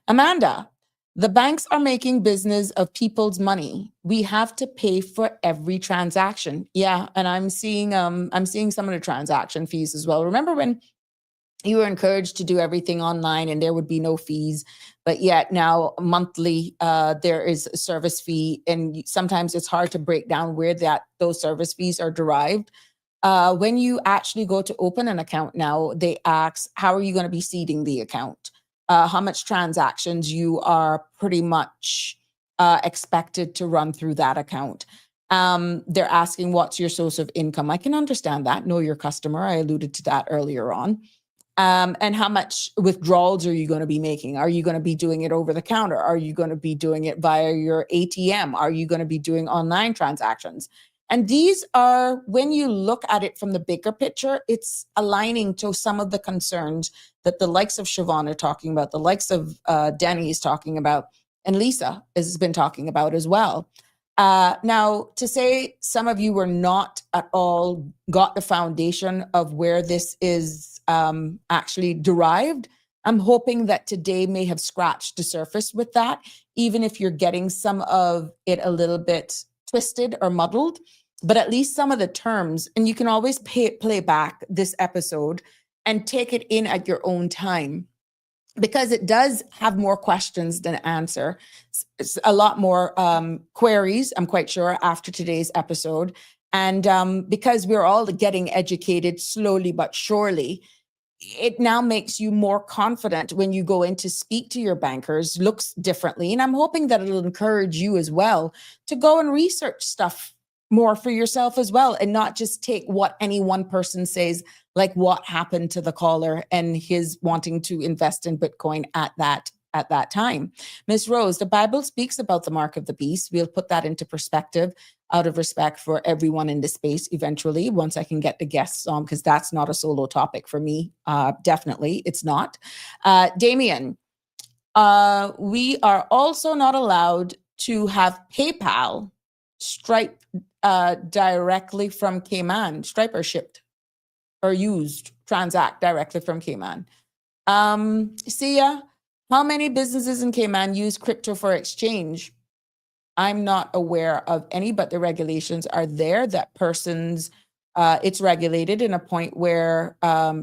Amanda, the banks are making business of people's money. We have to pay for every transaction. Yeah, and I'm seeing some of the transaction fees as well. Remember when you were encouraged to do everything online and there would be no fees, but yet now monthly there is a service fee, and sometimes it's hard to break down where those service fees are derived. When you actually go to open an account now, they ask, how are you going to be seeding the account? How much transactions you are pretty much expected to run through that account. They're asking, what's your source of income? I can understand that. Know your customer. I alluded to that earlier on. And how much withdrawals are you going to be making? Are you going to be doing it over the counter? Are you going to be doing it via your ATM? Are you going to be doing online transactions? And these are, when you look at it from the bigger picture, it's aligning to some of the concerns that the likes of Siobhan are talking about, the likes of Danny is talking about, and Lisa has been talking about as well. Now, to say some of you were not at all got the foundation of where this is actually derived, I'm hoping that today may have scratched the surface with that, even if you're getting some of it a little bit twisted or muddled, but at least some of the terms, and you can always play back this episode and take it in at your own time, because it does have more questions than answer. It's a lot more queries, I'm quite sure, after today's episode. And because we're all getting educated slowly but surely, it now makes you more confident when you go in to speak to your bankers, looks differently. And I'm hoping that it'll encourage you as well to go and research stuff more for yourself as well, and not just take what any one person says, like what happened to the caller and his wanting to invest in Bitcoin at that time. Ms. Rose, the Bible speaks about the mark of the beast. We'll put that into perspective out of respect for everyone in the space eventually, once I can get the guests on, because that's not a solo topic for me. Definitely, it's not. Damien, we are also not allowed to have PayPal, Stripe directly from Cayman. Stripe are shipped or used, transact directly from Cayman. Sia, how many businesses in Cayman use crypto for exchange? I'm not aware of any, but the regulations are there that persons, it's regulated in a point where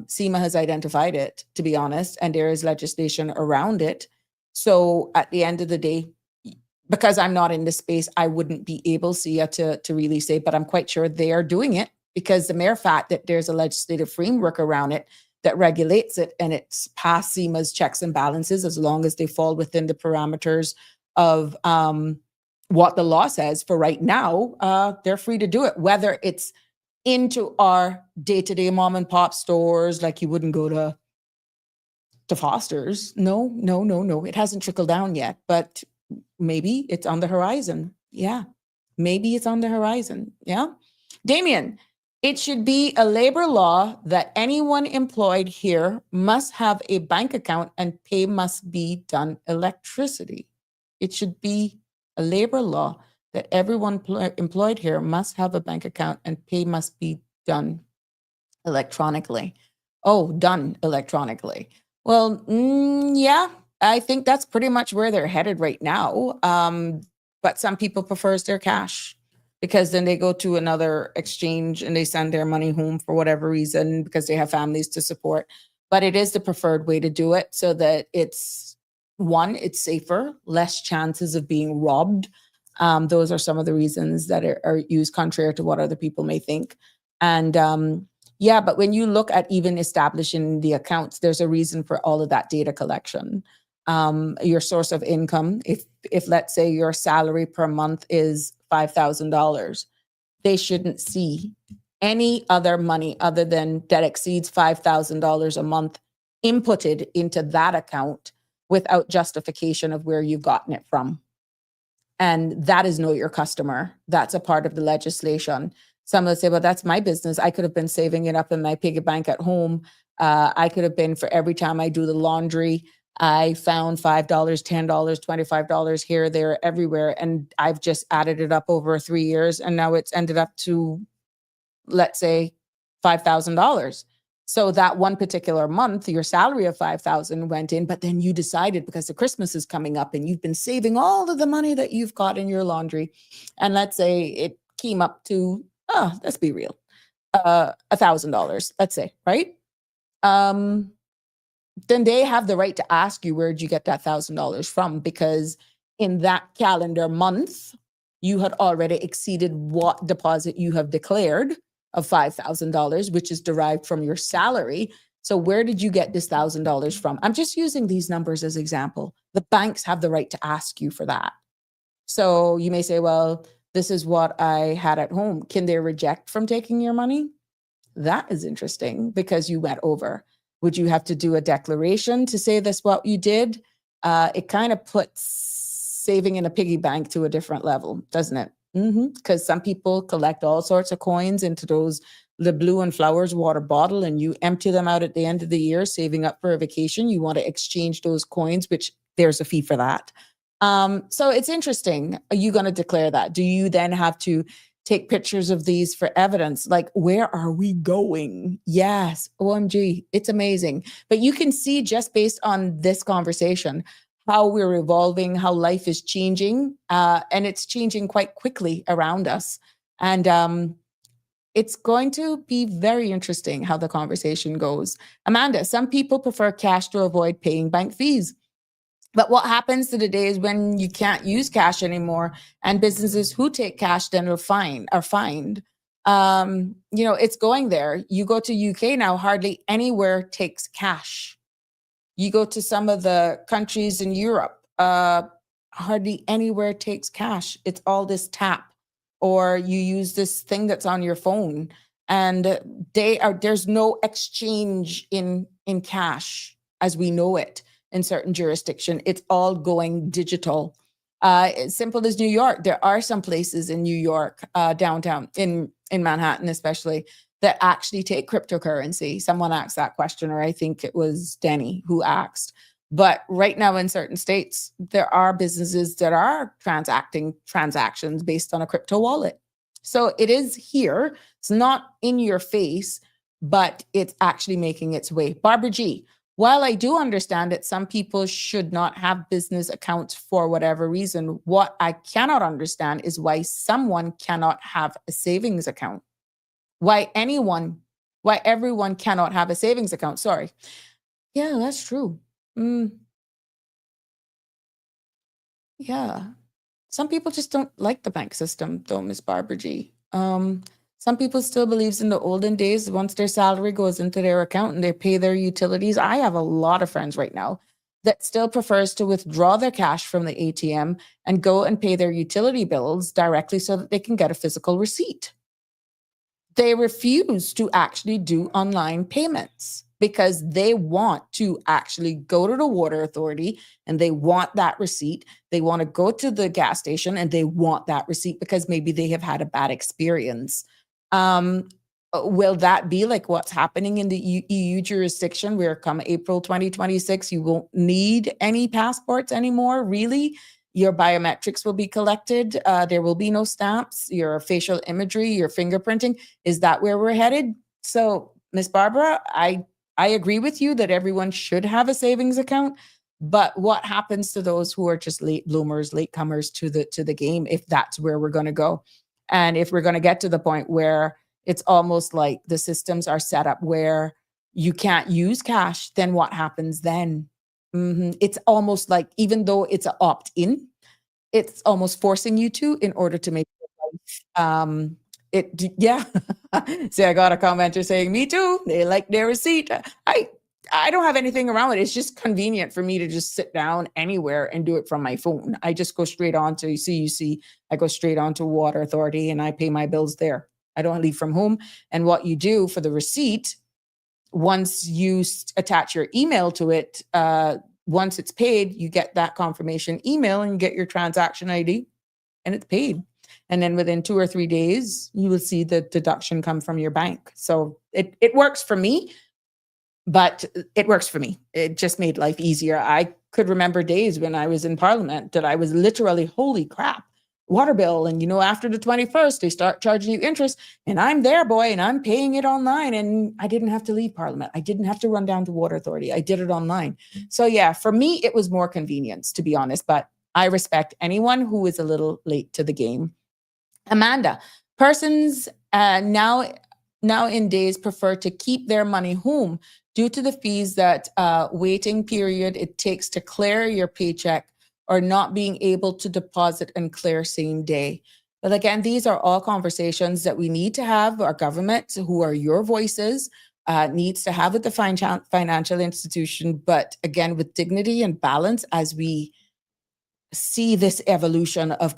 SEMA has identified it, to be honest, and there is legislation around it. So at the end of the day, because I'm not in this space, I wouldn't be able, Sia, to really say, but I'm quite sure they are doing it, because the mere fact that there's a legislative framework around it that regulates it, and it's past SEMA's checks and balances, as long as they fall within the parameters of what the law says for right now, they're free to do it, whether it's into our day-to-day mom and pop stores, like you wouldn't go to Foster's. No. It hasn't trickled down yet, but maybe it's on the horizon. Yeah, maybe it's on the horizon. Yeah. Damien, it should be a labor law that anyone employed here must have a bank account and pay must be done electricity. It should be a labor law that everyone employed here must have a bank account and pay must be done electronically. Oh, done electronically. Well, yeah, I think that's pretty much where they're headed right now. But some people prefers their cash because then they go to another exchange and they send their money home for whatever reason because they have families to support. But it is the preferred way to do it so that it's safer, less chances of being robbed. Those are some of the reasons that are used contrary to what other people may think. And yeah, but when you look at even establishing the accounts, there's a reason for all of that data collection. Your source of income, if let's say your salary per month is $5,000, they shouldn't see any other money other than that exceeds $5,000 a month inputted into that account without justification of where you've gotten it from. And that is know your customer. That's a part of the legislation. Some will say, well, that's my business. I could have been saving it up in my piggy bank at home. I could have been, for every time I do the laundry, I found $5, $10, $25 here, there, everywhere. And I've just added it up over 3 years. And now it's ended up to, let's say, $5,000. So that one particular month, your salary of $5,000 went in, but then you decided because the Christmas is coming up and you've been saving all of the money that you've got in your laundry. And let's say it came up to, let's be real, $1,000, let's say, right? Then they have the right to ask you, where'd you get that $1,000 from? Because in that calendar month, you had already exceeded what deposit you have declared of $5,000, which is derived from your salary. So where did you get this $1,000 from? I'm just using these numbers as example. The banks have the right to ask you for that. So you may say, well, this is what I had at home. Can they reject from taking your money? That is interesting because you went over. Would you have to do a declaration to say that's what you did? It kind of puts saving in a piggy bank to a different level, doesn't it? Because some people collect all sorts of coins into the blue and flowers water bottle, and you empty them out at the end of the year, saving up for a vacation. You want to exchange those coins, which there's a fee for that. So it's interesting. Are you going to declare that? Do you then have to take pictures of these for evidence? Like, where are we going? Yes. OMG. It's amazing. But you can see just based on this conversation, how we're evolving, how life is changing, and it's changing quite quickly around us. And it's going to be very interesting how the conversation goes. Amanda, some people prefer cash to avoid paying bank fees. But what happens to the days when you can't use cash anymore and businesses who take cash then are fined? It's going there. You go to UK now, hardly anywhere takes cash. You go to some of the countries in Europe, hardly anywhere takes cash. It's all this tap, or you use this thing that's on your phone, and there's no exchange in cash as we know it in certain jurisdiction. It's all going digital. As simple as New York. There are some places in New York, downtown, in Manhattan especially, that actually take cryptocurrency. Someone asked that question, or I think it was Denny who asked. But right now in certain states, there are businesses that are transacting transactions based on a crypto wallet. So it is here. It's not in your face, but it's actually making its way. Barbara G., while I do understand that some people should not have business accounts for whatever reason, what I cannot understand is why someone cannot have a savings account. Why everyone cannot have a savings account. Sorry. Yeah, that's true. Yeah. Some people just don't like the bank system, though, Miss Barbara G. Some people still believes in the olden days, once their salary goes into their account and they pay their utilities. I have a lot of friends right now that still prefers to withdraw their cash from the ATM and go and pay their utility bills directly so that they can get a physical receipt. They refuse to actually do online payments because they want to actually go to the water authority and they want that receipt. They want to go to the gas station and they want that receipt because maybe they have had a bad experience. Will that be like what's happening in the EU jurisdiction where come April 2026, you won't need any passports anymore? Really? Your biometrics will be collected. There will be no stamps, your facial imagery, your fingerprinting. Is that where we're headed? So, Miss Barbara, I agree with you that everyone should have a savings account. But what happens to those who are just late bloomers, late comers to the game, if that's where we're going to go? And if we're going to get to the point where it's almost like the systems are set up where you can't use cash, then what happens then? It's almost like, even though it's an opt-in, it's almost forcing you to in order to make yeah. See, I got a commenter saying, me too. They like their receipt. I don't have anything around it. It's just convenient for me to just sit down anywhere and do it from my phone. I just go straight on to CUC. I go straight on to Water Authority and I pay my bills there. I don't leave from home. And what you do for the receipt, once you attach your email to it, once it's paid, you get that confirmation email and you get your transaction ID and it's paid. And then within 2 or 3 days, you will see the deduction come from your bank. So it works for me, but it works for me. It just made life easier. I could remember days when I was in Parliament that I was literally, holy crap, water bill. And, after the 21st, they start charging you interest. And I'm there, boy, and I'm paying it online. And I didn't have to leave Parliament. I didn't have to run down to Water Authority. I did it online. So yeah, for me, it was more convenience, to be honest. But I respect anyone who is a little late to the game. Amanda, persons now in days prefer to keep their money home due to the fees that waiting period it takes to clear your paycheck or not being able to deposit and clear same day. But again, these are all conversations that we need to have. Our government, who are your voices, needs to have with the financial institution, but again, with dignity and balance as we see this evolution of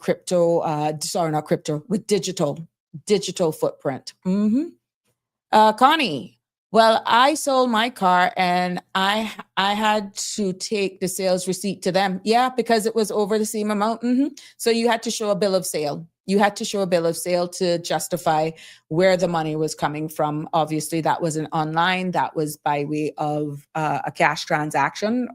with digital footprint. Connie, well, I sold my car and I had to take the sales receipt to them. Yeah, because it was over the same amount. So you had to show a bill of sale. You had to show a bill of sale to justify where the money was coming from. Obviously, that wasn't online. That was by way of a cash transaction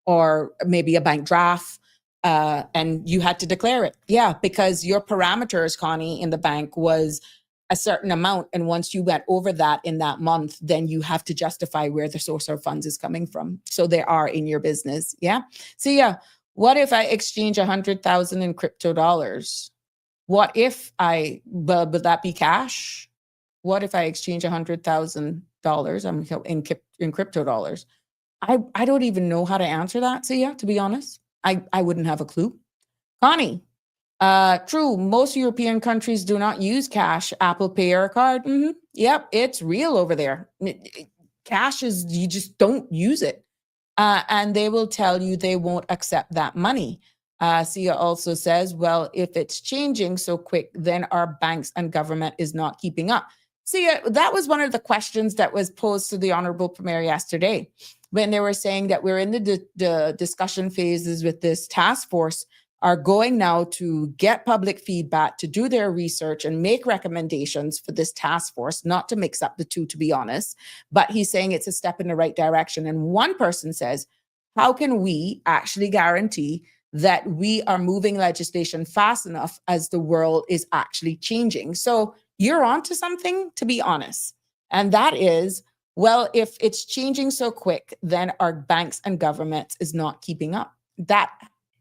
or maybe a bank draft. And you had to declare it. Yeah, because your parameters, Connie, in the bank was a certain amount. And once you went over that in that month, then you have to justify where the source of funds is coming from. So they are in your business. Yeah. So yeah, what if I exchange 100,000 in crypto dollars? What if would that be cash? What if I exchange $100,000 in crypto dollars? I don't even know how to answer that. So yeah, to be honest, I wouldn't have a clue. Connie, true. Most European countries do not use cash, Apple Pay or a card. Yep, it's real over there. Cash is, you just don't use it. And they will tell you they won't accept that money. Sia also says, well, if it's changing so quick, then our banks and government is not keeping up. Sia, that was one of the questions that was posed to the Honorable Premier yesterday when they were saying that we're in the discussion phases with this task force, are going now to get public feedback, to do their research and make recommendations for this task force, not to mix up the two, to be honest. But he's saying it's a step in the right direction. And one person says, how can we actually guarantee that we are moving legislation fast enough as the world is actually changing? So you're onto something, to be honest. And that is, well, if it's changing so quick, then our banks and governments is not keeping up. That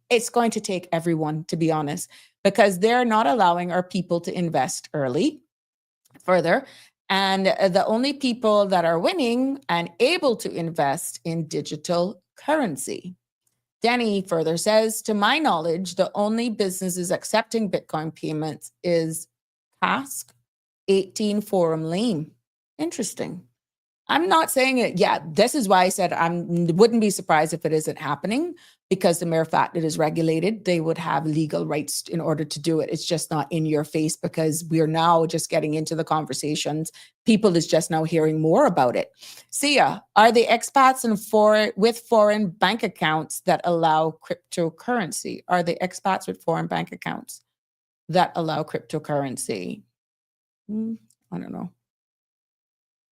it's going to take everyone, to be honest, because they're not allowing our people to invest further. And the only people that are winning and able to invest in digital currency. Danny further says, to my knowledge, the only businesses accepting Bitcoin payments is Cask, 18 Forum Lane. Interesting. I'm not saying it. Yeah, this is why I said I wouldn't be surprised if it isn't happening, because the mere fact it is regulated, they would have legal rights in order to do it. It's just not in your face because we're now just getting into the conversations. People is just now hearing more about it. Sia, are the expats with foreign bank accounts that allow cryptocurrency? Are the expats with foreign bank accounts that allow cryptocurrency? I don't know.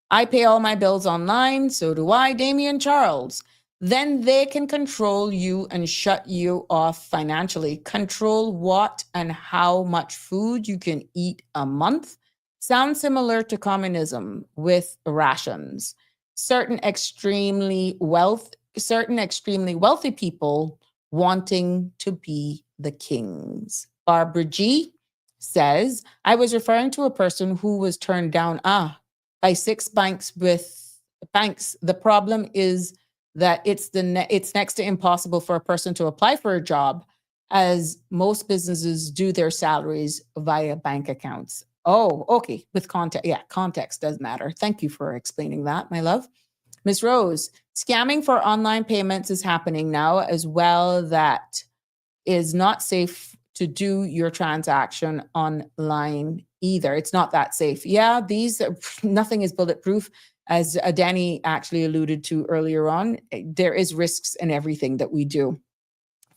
I pay all my bills online, so do I. Damian Charles. then they can control you and shut you off financially. Control what and how much food you can eat a month. Sounds similar to communism with rations. Certain extremely wealthy people wanting to be the kings. Barbara G says, I was referring to a person who was turned down by 6 banks. The problem is that it's next to impossible for a person to apply for a job, as most businesses do their salaries via bank accounts. Oh, okay. With context, yeah, context does matter. Thank you for explaining that, my love. Miss Rose, scamming for online payments is happening now as well. That is not safe to do your transaction online either. It's not that safe. Yeah, nothing is bulletproof. As Danny actually alluded to earlier on, there is risks in everything that we do.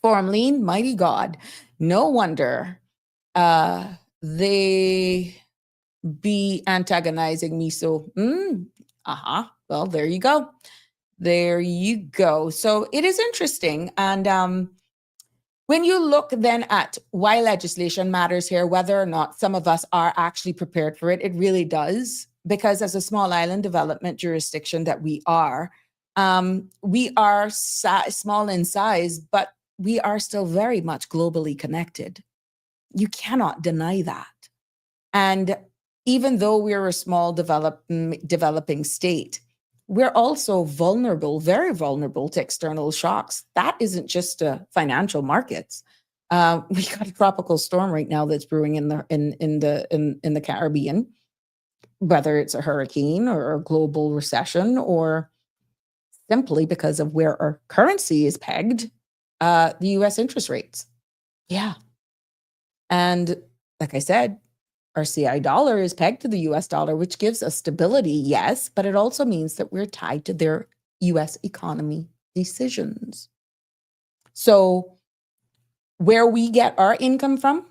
Forum Lean, mighty God, no wonder they be antagonizing me. So, well, there you go. There you go. So it is interesting. And when you look then at why legislation matters here, whether or not some of us are actually prepared for it, it really does. Because as a small island development jurisdiction that we are small in size, but we are still very much globally connected. You cannot deny that. And even though we're a small developing state, we're also vulnerable, very vulnerable to external shocks. That isn't just financial markets. We got a tropical storm right now that's brewing in the Caribbean, whether it's a hurricane or a global recession, or simply because of where our currency is pegged, the U.S. interest rates. Yeah. And like I said, our CI dollar is pegged to the US dollar, which gives us stability, yes, but it also means that we're tied to their US economy decisions. So where we get our income from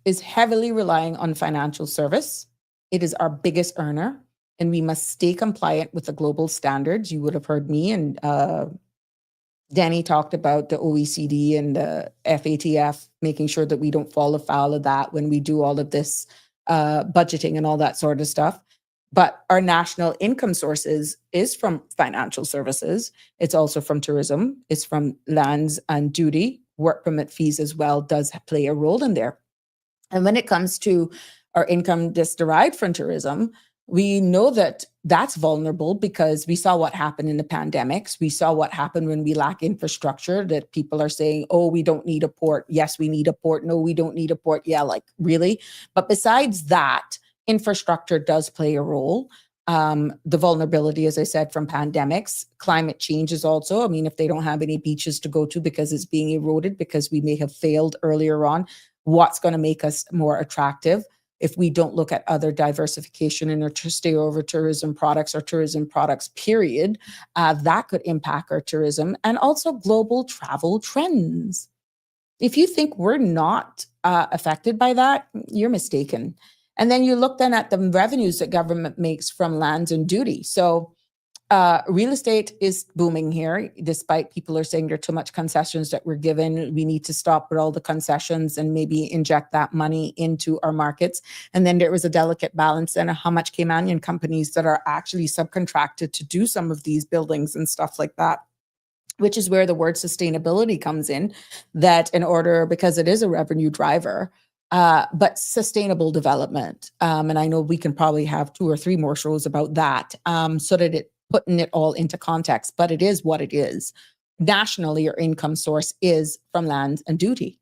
is heavily relying on financial service. It is our biggest earner, and we must stay compliant with the global standards. You would have heard me and Danny talked about the OECD and the FATF, making sure that we don't fall afoul of that when we do all of this budgeting and all that sort of stuff. But our national income sources is from financial services. It's also from tourism. It's from lands and duty. Work permit fees as well does play a role in there. And when it comes to our income that's derived from tourism, we know that that's vulnerable because we saw what happened in the pandemics. We saw what happened when we lack infrastructure, that people are saying, oh, we don't need a port. Yes, we need a port. No, we don't need a port. Yeah, like really? But besides that, infrastructure does play a role. The vulnerability, as I said, from pandemics, climate change is also, I mean, if they don't have any beaches to go to because it's being eroded, because we may have failed earlier on, what's going to make us more attractive? If we don't look at other diversification in our stay over tourism products or tourism products, period, that could impact our tourism and also global travel trends. If you think we're not affected by that, you're mistaken. And then you look then at the revenues that government makes from lands and duty. So real estate is booming here, despite people are saying there are too much concessions that we're given. We need to stop with all the concessions and maybe inject that money into our markets. And then there was a delicate balance and how much Caymanian companies that are actually subcontracted to do some of these buildings and stuff like that, which is where the word sustainability comes in, that in order, because it is a revenue driver, but sustainable development. And I know we can probably have 2 or 3 more shows about that, so that putting it all into context, but it is what it is. Nationally, our income source is from lands and duty.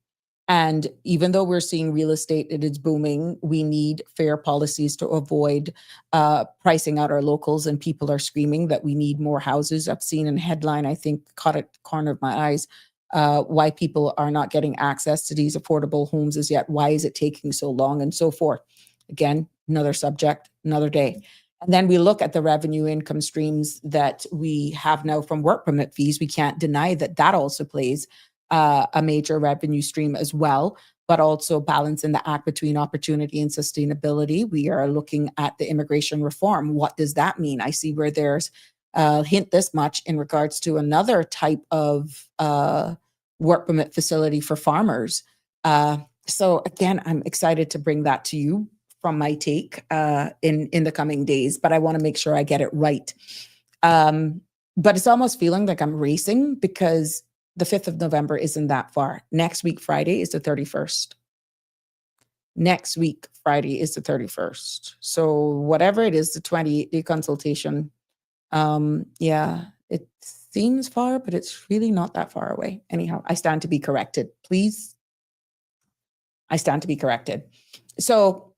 And even though we're seeing real estate, it is booming, we need fair policies to avoid pricing out our locals, and people are screaming that we need more houses. I've seen a headline, I think, caught at the corner of my eyes, why people are not getting access to these affordable homes as yet. Why is it taking so long, and so forth? Again, another subject, another day. And then we look at the revenue income streams that we have now from work permit fees. We can't deny that that also plays a major revenue stream as well, but also balancing the act between opportunity and sustainability. We are looking at the immigration reform. What does that mean? I see where there's hint this much in regards to another type of work permit facility for farmers. So again, I'm excited to bring that to you from my take in the coming days, but I want to make sure I get it right. But it's almost feeling like I'm racing because the 5th of November isn't that far. Next week, Friday, is the 31st. Next week, Friday, is the 31st. So whatever it is, the 28-day consultation, yeah, it seems far, but it's really not that far away. Anyhow, I stand to be corrected. Please. I stand to be corrected. So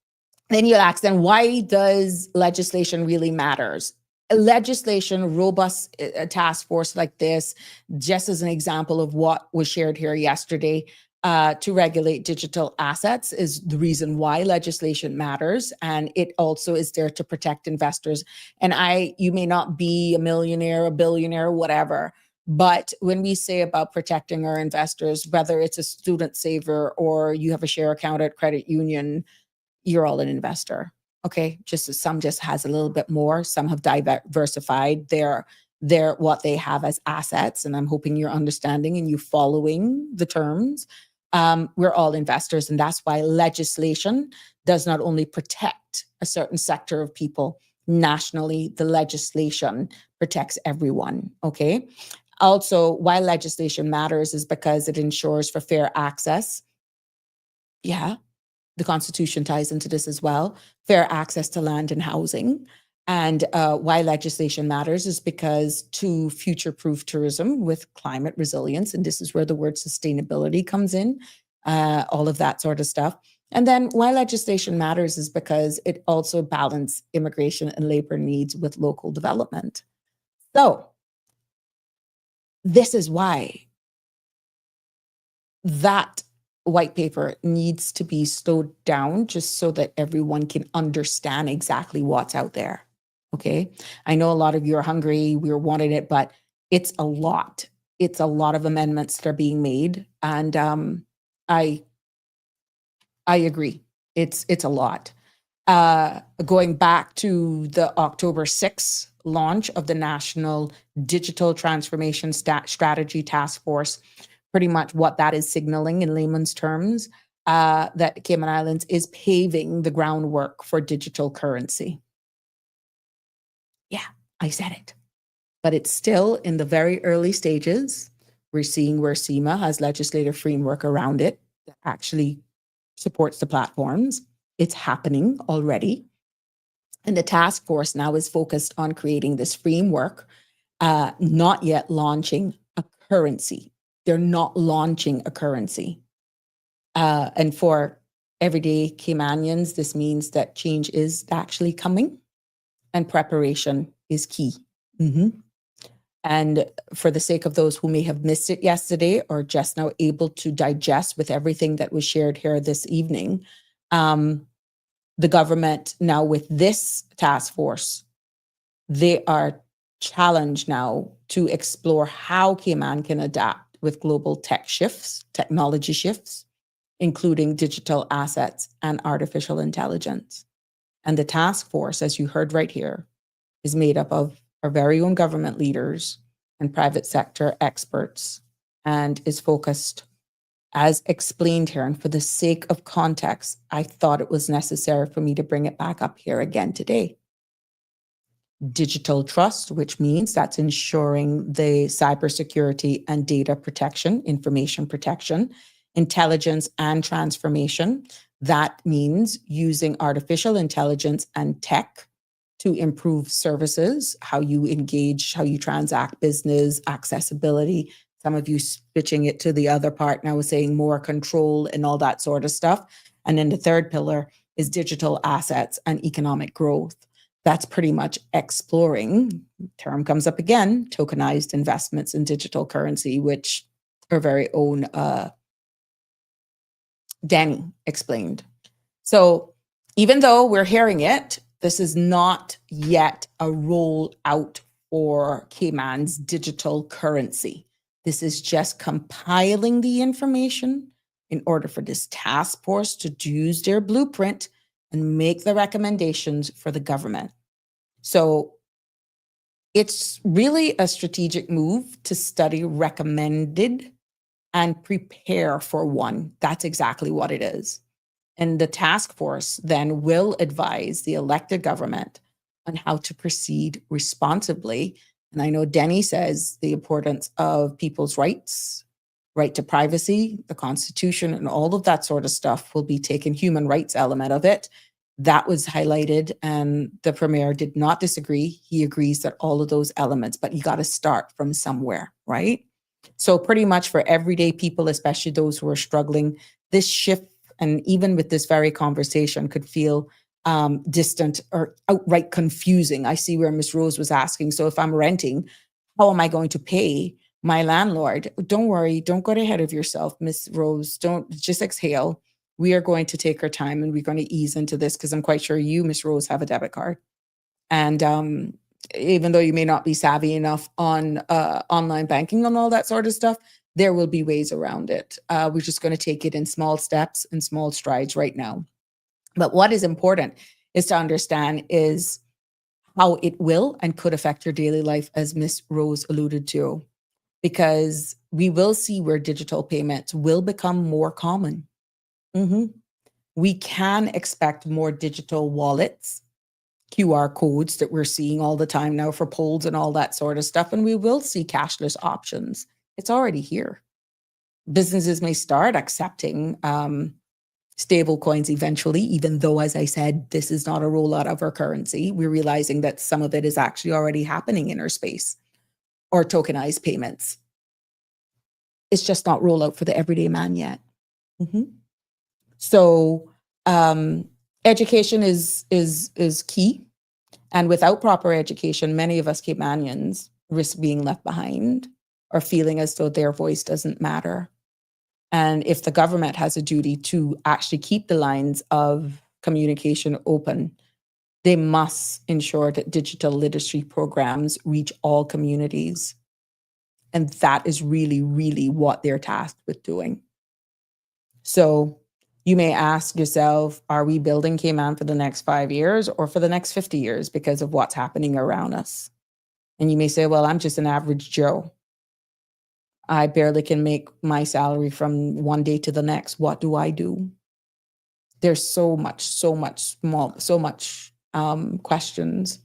then you'll ask, then why does legislation really matters? Legislation, robust task force like this, just as an example of what was shared here yesterday, to regulate digital assets is the reason why legislation matters. And it also is there to protect investors. And you may not be a millionaire, a billionaire, whatever, but when we say about protecting our investors, whether it's a student saver or you have a share account at credit union, you're all an investor. Okay, just as some just has a little bit more, some have diversified their what they have as assets, and I'm hoping you're understanding and you following the terms. We're all investors, and that's why legislation does not only protect a certain sector of people nationally, the legislation protects everyone. Okay. Also, why legislation matters is because it ensures for fair access. Yeah, the Constitution ties into this as well, fair access to land and housing. And why legislation matters is because to future-proof tourism with climate resilience, and this is where the word sustainability comes in, all of that sort of stuff. And then why legislation matters is because it also balances immigration and labor needs with local development. So this is why that white paper needs to be slowed down just so that everyone can understand exactly what's out there. Okay. I know a lot of you are hungry. We were wanting it, but it's a lot. It's a lot of amendments that are being made. And I agree. It's a lot. Going back to the October 6th launch of the National Digital Transformation Strategy Task Force, pretty much what that is signaling in layman's terms, that Cayman Islands is paving the groundwork for digital currency. Yeah, I said it. But it's still in the very early stages. We're seeing where SEMA has legislative framework around it that actually supports the platforms. It's happening already. And the task force now is focused on creating this framework, not yet launching a currency. They're not launching a currency. And for everyday Caymanians, this means that change is actually coming and preparation is key. And for the sake of those who may have missed it yesterday or just now able to digest with everything that was shared here this evening, the government now with this task force, they are challenged now to explore how Cayman can adapt with global technology shifts, including digital assets and artificial intelligence. And the task force, as you heard right here, is made up of our very own government leaders and private sector experts and is focused, as explained here, and for the sake of context, I thought it was necessary for me to bring it back up here again today. Digital trust, which means that's ensuring the cybersecurity and data protection, information protection, intelligence and transformation. That means using artificial intelligence and tech to improve services, how you engage, how you transact business, accessibility. Some of you switching it to the other part now, saying more control and all that sort of stuff. And then the third pillar is digital assets and economic growth. That's pretty much exploring, term comes up again, tokenized investments in digital currency, which our very own Danny explained. So even though we're hearing it, this is not yet a rollout for Cayman's digital currency. This is just compiling the information in order for this task force to use their blueprint and make the recommendations for the government. So It's really a strategic move to study recommended and prepare for one. That's exactly what it is. And the task force then will advise the elected government on how to proceed responsibly. And I know Denny says the importance of people's rights, right to privacy, the Constitution, and all of that sort of stuff will be taken, human rights element of it. That was highlighted, and the Premier did not disagree. He agrees that all of those elements, but you got to start from somewhere, right? So pretty much for everyday people, especially those who are struggling, this shift, and even with this very conversation, could feel distant or outright confusing. I see where Miss Rose was asking, so if I'm renting, how am I going to pay my landlord? Don't worry, don't get ahead of yourself, Miss Rose. Don't, just exhale. We are going to take our time and we're going to ease into this, because I'm quite sure you, Miss Rose, have a debit card. And even though you may not be savvy enough on online banking and all that sort of stuff, there will be ways around it. We're just going to take it in small steps and small strides right now. But what is important is to understand is how it will and could affect your daily life, as Miss Rose alluded to, because we will see where digital payments will become more common. We can expect more digital wallets, QR codes that we're seeing all the time now for polls and all that sort of stuff. And we will see cashless options. It's already here. Businesses may start accepting stable coins eventually, even though, as I said, this is not a rollout of our currency. We're realizing that some of it is actually already happening in our space, or tokenized payments. It's just not rolled out for the everyday man yet. So education is key. And without proper education, many of us Caymanians risk being left behind or feeling as though their voice doesn't matter. And if the government has a duty to actually keep the lines of communication open, they must ensure that digital literacy programs reach all communities. And that is really, really what they're tasked with doing. So you may ask yourself, are we building Cayman for the next 5 years or for the next 50 years because of what's happening around us? And you may say, well, I'm just an average Joe. I barely can make my salary from one day to the next. What do I do? There's so much questions.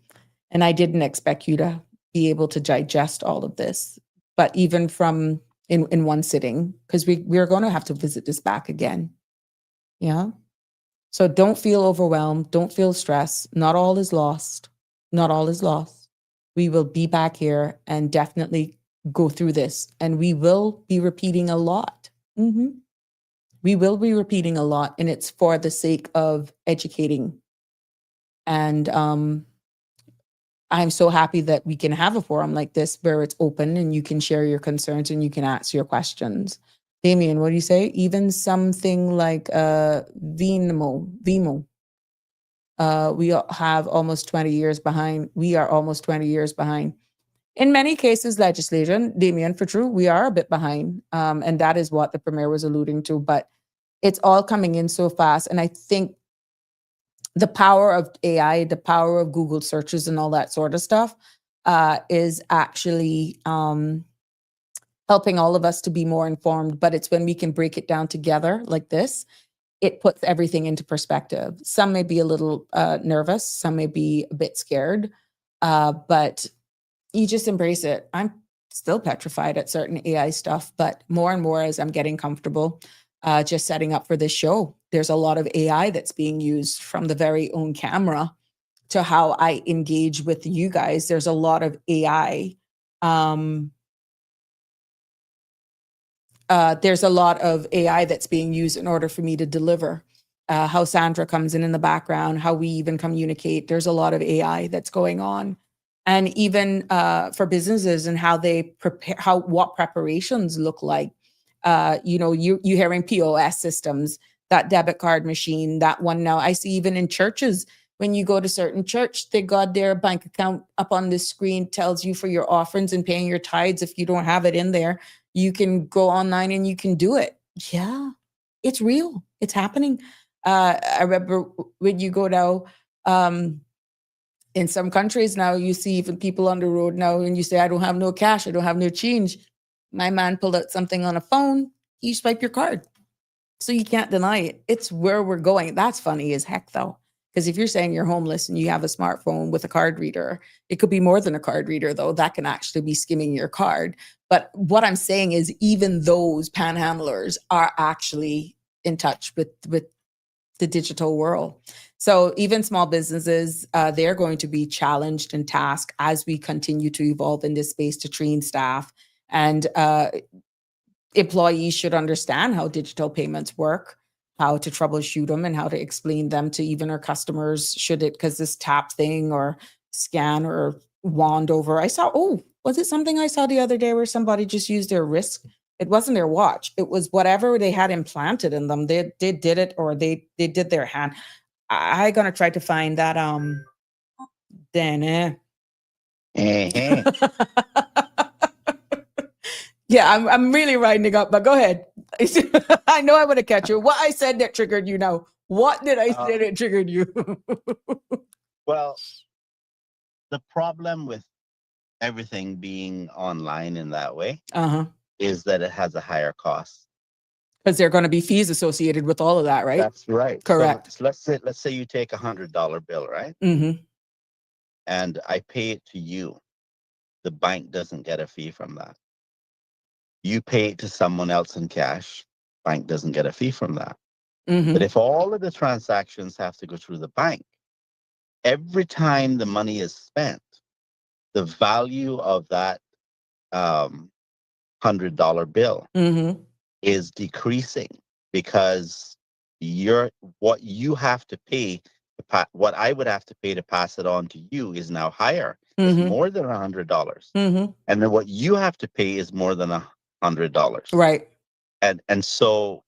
And I didn't expect you to be able to digest all of this. But even from in one sitting, because we're going to have to visit this back again. Yeah. So don't feel overwhelmed. Don't feel stressed. Not all is lost. Not all is lost. We will be back here and definitely go through this. And we will be repeating a lot. We will be repeating a lot. And it's for the sake of educating. And I'm so happy that we can have a forum like this where it's open and you can share your concerns and you can ask your questions. Damien, what do you say? Even something like Vimo. We have almost 20 years behind. We are almost 20 years behind. In many cases, legislation, Damien, for true, we are a bit behind. And that is what the Premier was alluding to. But it's all coming in so fast. And I think the power of AI, the power of Google searches and all that sort of stuff is actually helping all of us to be more informed. But it's when we can break it down together like this, it puts everything into perspective. Some may be a little nervous, some may be a bit scared, but you just embrace it. I'm still petrified at certain AI stuff, but more and more as I'm getting comfortable just setting up for this show, there's a lot of AI that's being used, from the very own camera to how I engage with you guys. There's a lot of AI. There's a lot of AI that's being used in order for me to deliver. How Sandra comes in the background, how we even communicate. There's a lot of AI that's going on. And even for businesses and how they prepare, what preparations look like. You hearing POS systems, that debit card machine, that one now. I see even in churches, when you go to certain church, they got their bank account up on the screen, tells you for your offerings and paying your tithes. If you don't have it in there, you can go online and you can do it. Yeah, it's real. It's happening. I remember when you go down In some countries now, you see even people on the road now, and you say, I don't have no cash, I don't have no change. My man pulled out something on a phone, you swipe your card. So you can't deny it. It's where we're going. That's funny as heck, though. Because if you're saying you're homeless and you have a smartphone with a card reader, it could be more than a card reader, though. That can actually be skimming your card. But what I'm saying is even those panhandlers are actually in touch with the digital world. So even small businesses, they're going to be challenged and tasked as we continue to evolve in this space to train staff. And employees should understand how digital payments work, how to troubleshoot them, and how to explain them to even our customers. Should it, because this tap thing or scan or wand over, I saw, was it something I saw the other day where somebody just used their wrist? It wasn't their watch. It was whatever they had implanted in them. They did it, or they did their hand. I gonna try to find that. Then. Yeah, I'm really writing up, but go ahead. I know I want to catch you. What I said that triggered you now. What did I say that triggered you? Well, the problem with everything being online in that way is that it has a higher cost. Because there are going to be fees associated with all of that, right? That's right. Correct. So let's say you take $100 bill, right? And I pay it to you. The bank doesn't get a fee from that. You pay it to someone else in cash. Bank doesn't get a fee from that. But if all of the transactions have to go through the bank, every time the money is spent, the value of that $100 bill is decreasing, because what you have to pay, what I would have to pay to pass it on to you is now higher. It's more than $100. And then what you have to pay is more than $100. Right. And so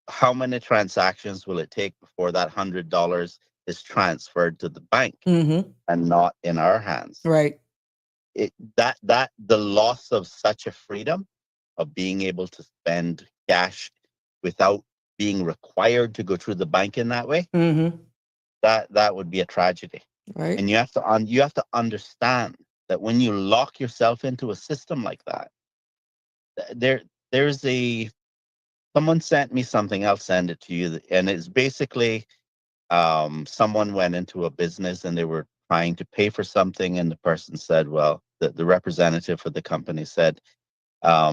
how many transactions will it take before that $100 is transferred to the bank and not in our hands? Right. That the loss of such a freedom of being able to spend cash without being required to go through the bank in that way, that would be a tragedy. Right. And you have to understand that when you lock yourself into a system like that, someone sent me something, I'll send it to you, and it's basically someone went into a business and they were trying to pay for something, and the person said, well, the representative for the company said, how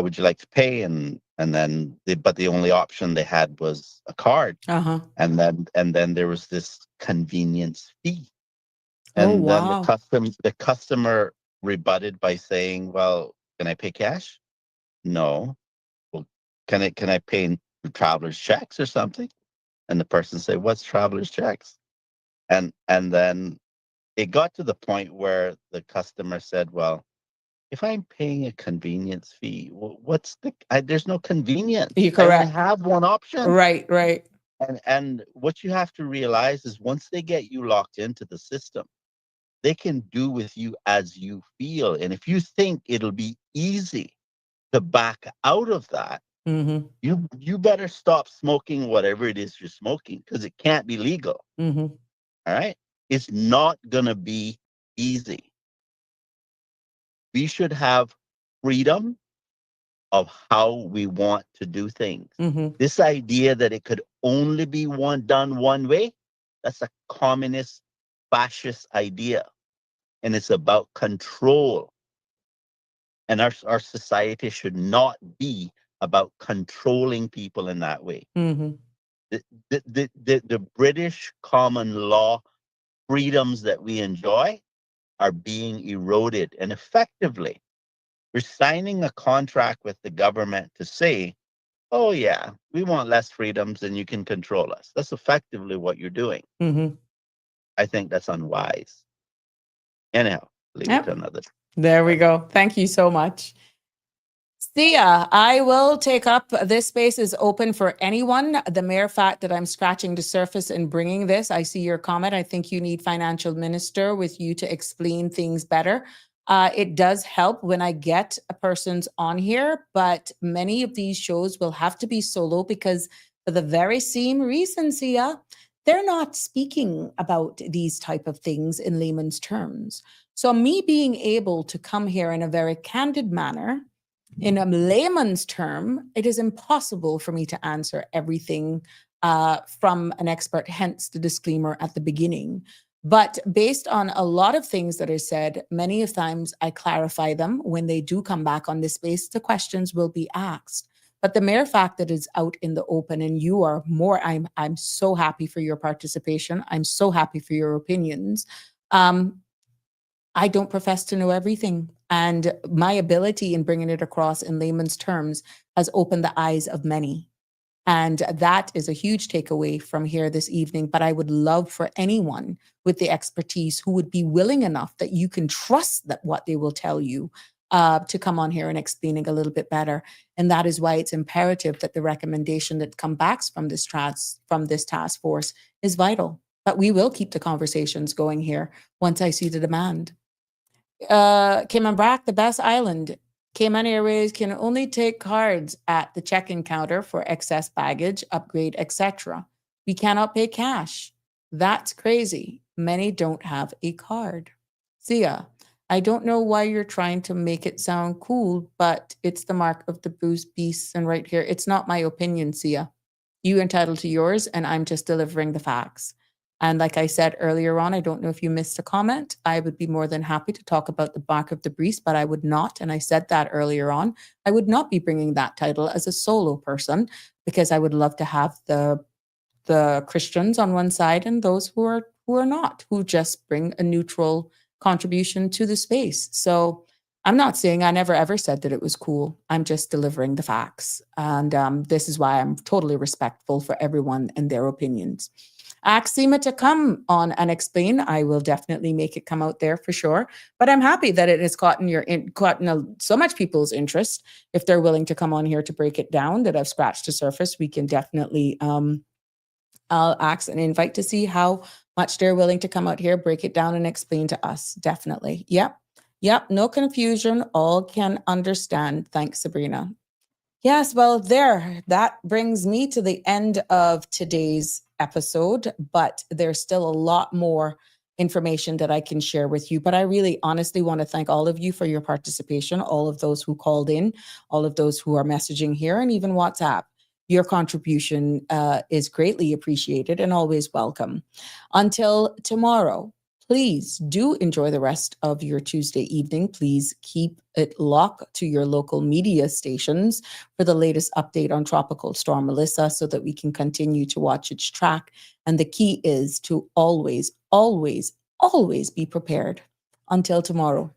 would you like to pay? And then but the only option they had was a card. And then there was this convenience fee. And then the customer rebutted by saying, well, can I pay cash? No. Well, can I pay in traveler's checks or something? And the person said, what's traveler's checks? And then it got to the point where the customer said, well, if I'm paying a convenience fee, there's no convenience. You're correct. I only have one option. Right. And what you have to realize is once they get you locked into the system, they can do with you as you feel. And if you think it'll be easy to back out of that, you better stop smoking whatever it is you're smoking, because it can't be legal. All right? It's not going to be easy. We should have freedom of how we want to do things. This idea that it could only be done one way, that's a communist, fascist idea. And it's about control. And our society should not be about controlling people in that way. The British common law freedoms that we enjoy are being eroded. And effectively, we're signing a contract with the government to say, oh yeah, we want less freedoms and you can control us. That's effectively what you're doing. I think that's unwise. Anyhow, leave it to another. There we go. Thank you so much. Sia, I will take up, this space is open for anyone. The mere fact that I'm scratching the surface and bringing this, I see your comment. I think you need financial minister with you to explain things better. It does help when I get a person's on here, but many of these shows will have to be solo because for the very same reason, Sia, they're not speaking about these type of things in layman's terms. So me being able to come here in a very candid manner, in a layman's term, it is impossible for me to answer everything from an expert, hence the disclaimer at the beginning. But based on a lot of things that are said, many of times I clarify them. When they do come back on this space, the questions will be asked. But the mere fact that it's out in the open and you are more, I'm so happy for your participation. I'm so happy for your opinions. I don't profess to know everything. And my ability in bringing it across in layman's terms has opened the eyes of many. And that is a huge takeaway from here this evening. But I would love for anyone with the expertise who would be willing enough that you can trust that what they will tell you to come on here and explaining a little bit better. And that is why it's imperative that the recommendation that comes back from this task force is vital. But we will keep the conversations going here once I see the demand. Cayman Brack, the best island. Cayman Airways can only take cards at the check-in counter for excess baggage, upgrade, etc. We cannot pay cash. That's crazy. Many don't have a card. Sia, I don't know why you're trying to make it sound cool, but it's the mark of the Bruce Beast. And right here, it's not my opinion, Sia. You're entitled to yours, and I'm just delivering the facts. And like I said earlier on, I don't know if you missed a comment. I would be more than happy to talk about the mark of the beast, but I would not. And I said that earlier on. I would not be bringing that title as a solo person because I would love to have the Christians on one side and those who are not, who just bring a neutral contribution to the space. So I'm not saying I never ever said that it was cool. I'm just delivering the facts. And this is why I'm totally respectful for everyone and their opinions. Ask Seema to come on and explain. I will definitely make it come out there for sure. But I'm happy that it has caught so much people's interest. If they're willing to come on here to break it down, that I've scratched the surface, we can definitely I'll ask and invite to see how much they're willing to come out here, break it down and explain to us. Definitely. Yep. No confusion. All can understand. Thanks, Sabrina. Yes, well, that brings me to the end of today's episode, but there's still a lot more information that I can share with you. But I really honestly want to thank all of you for your participation, all of those who called in, all of those who are messaging here, and even WhatsApp. Your contribution is greatly appreciated and always welcome. Until tomorrow, please do enjoy the rest of your Tuesday evening. Please keep it locked to your local media stations for the latest update on Tropical Storm Melissa so that we can continue to watch its track. And the key is to always, always, always be prepared. Until tomorrow,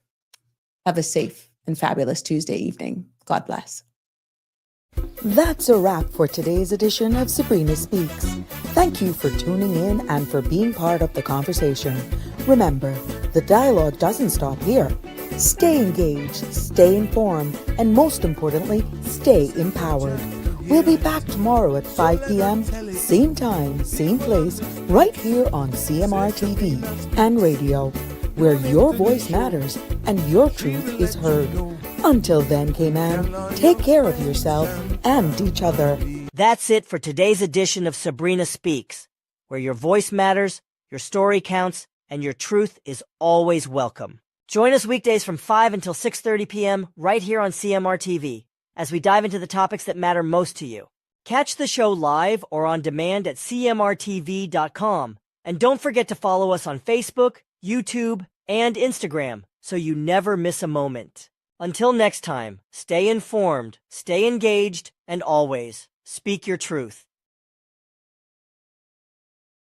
have a safe and fabulous Tuesday evening. God bless. That's a wrap for today's edition of Sabrina Speaks. Thank you for tuning in and for being part of the conversation. Remember, the dialogue doesn't stop here. Stay engaged, stay informed, and most importantly, stay empowered. We'll be back tomorrow at 5 p.m., same time, same place, right here on CMR TV and radio, where your voice matters and your truth is heard. Until then, Cayman, take care of yourself and each other. That's it for today's edition of Sabrina Speaks, where your voice matters, your story counts, and your truth is always welcome. Join us weekdays from 5 until 6:30 p.m. right here on CMR TV as we dive into the topics that matter most to you. Catch the show live or on demand at cmrtv.com. And don't forget to follow us on Facebook, YouTube, and Instagram so you never miss a moment. Until next time, stay informed, stay engaged, and always speak your truth.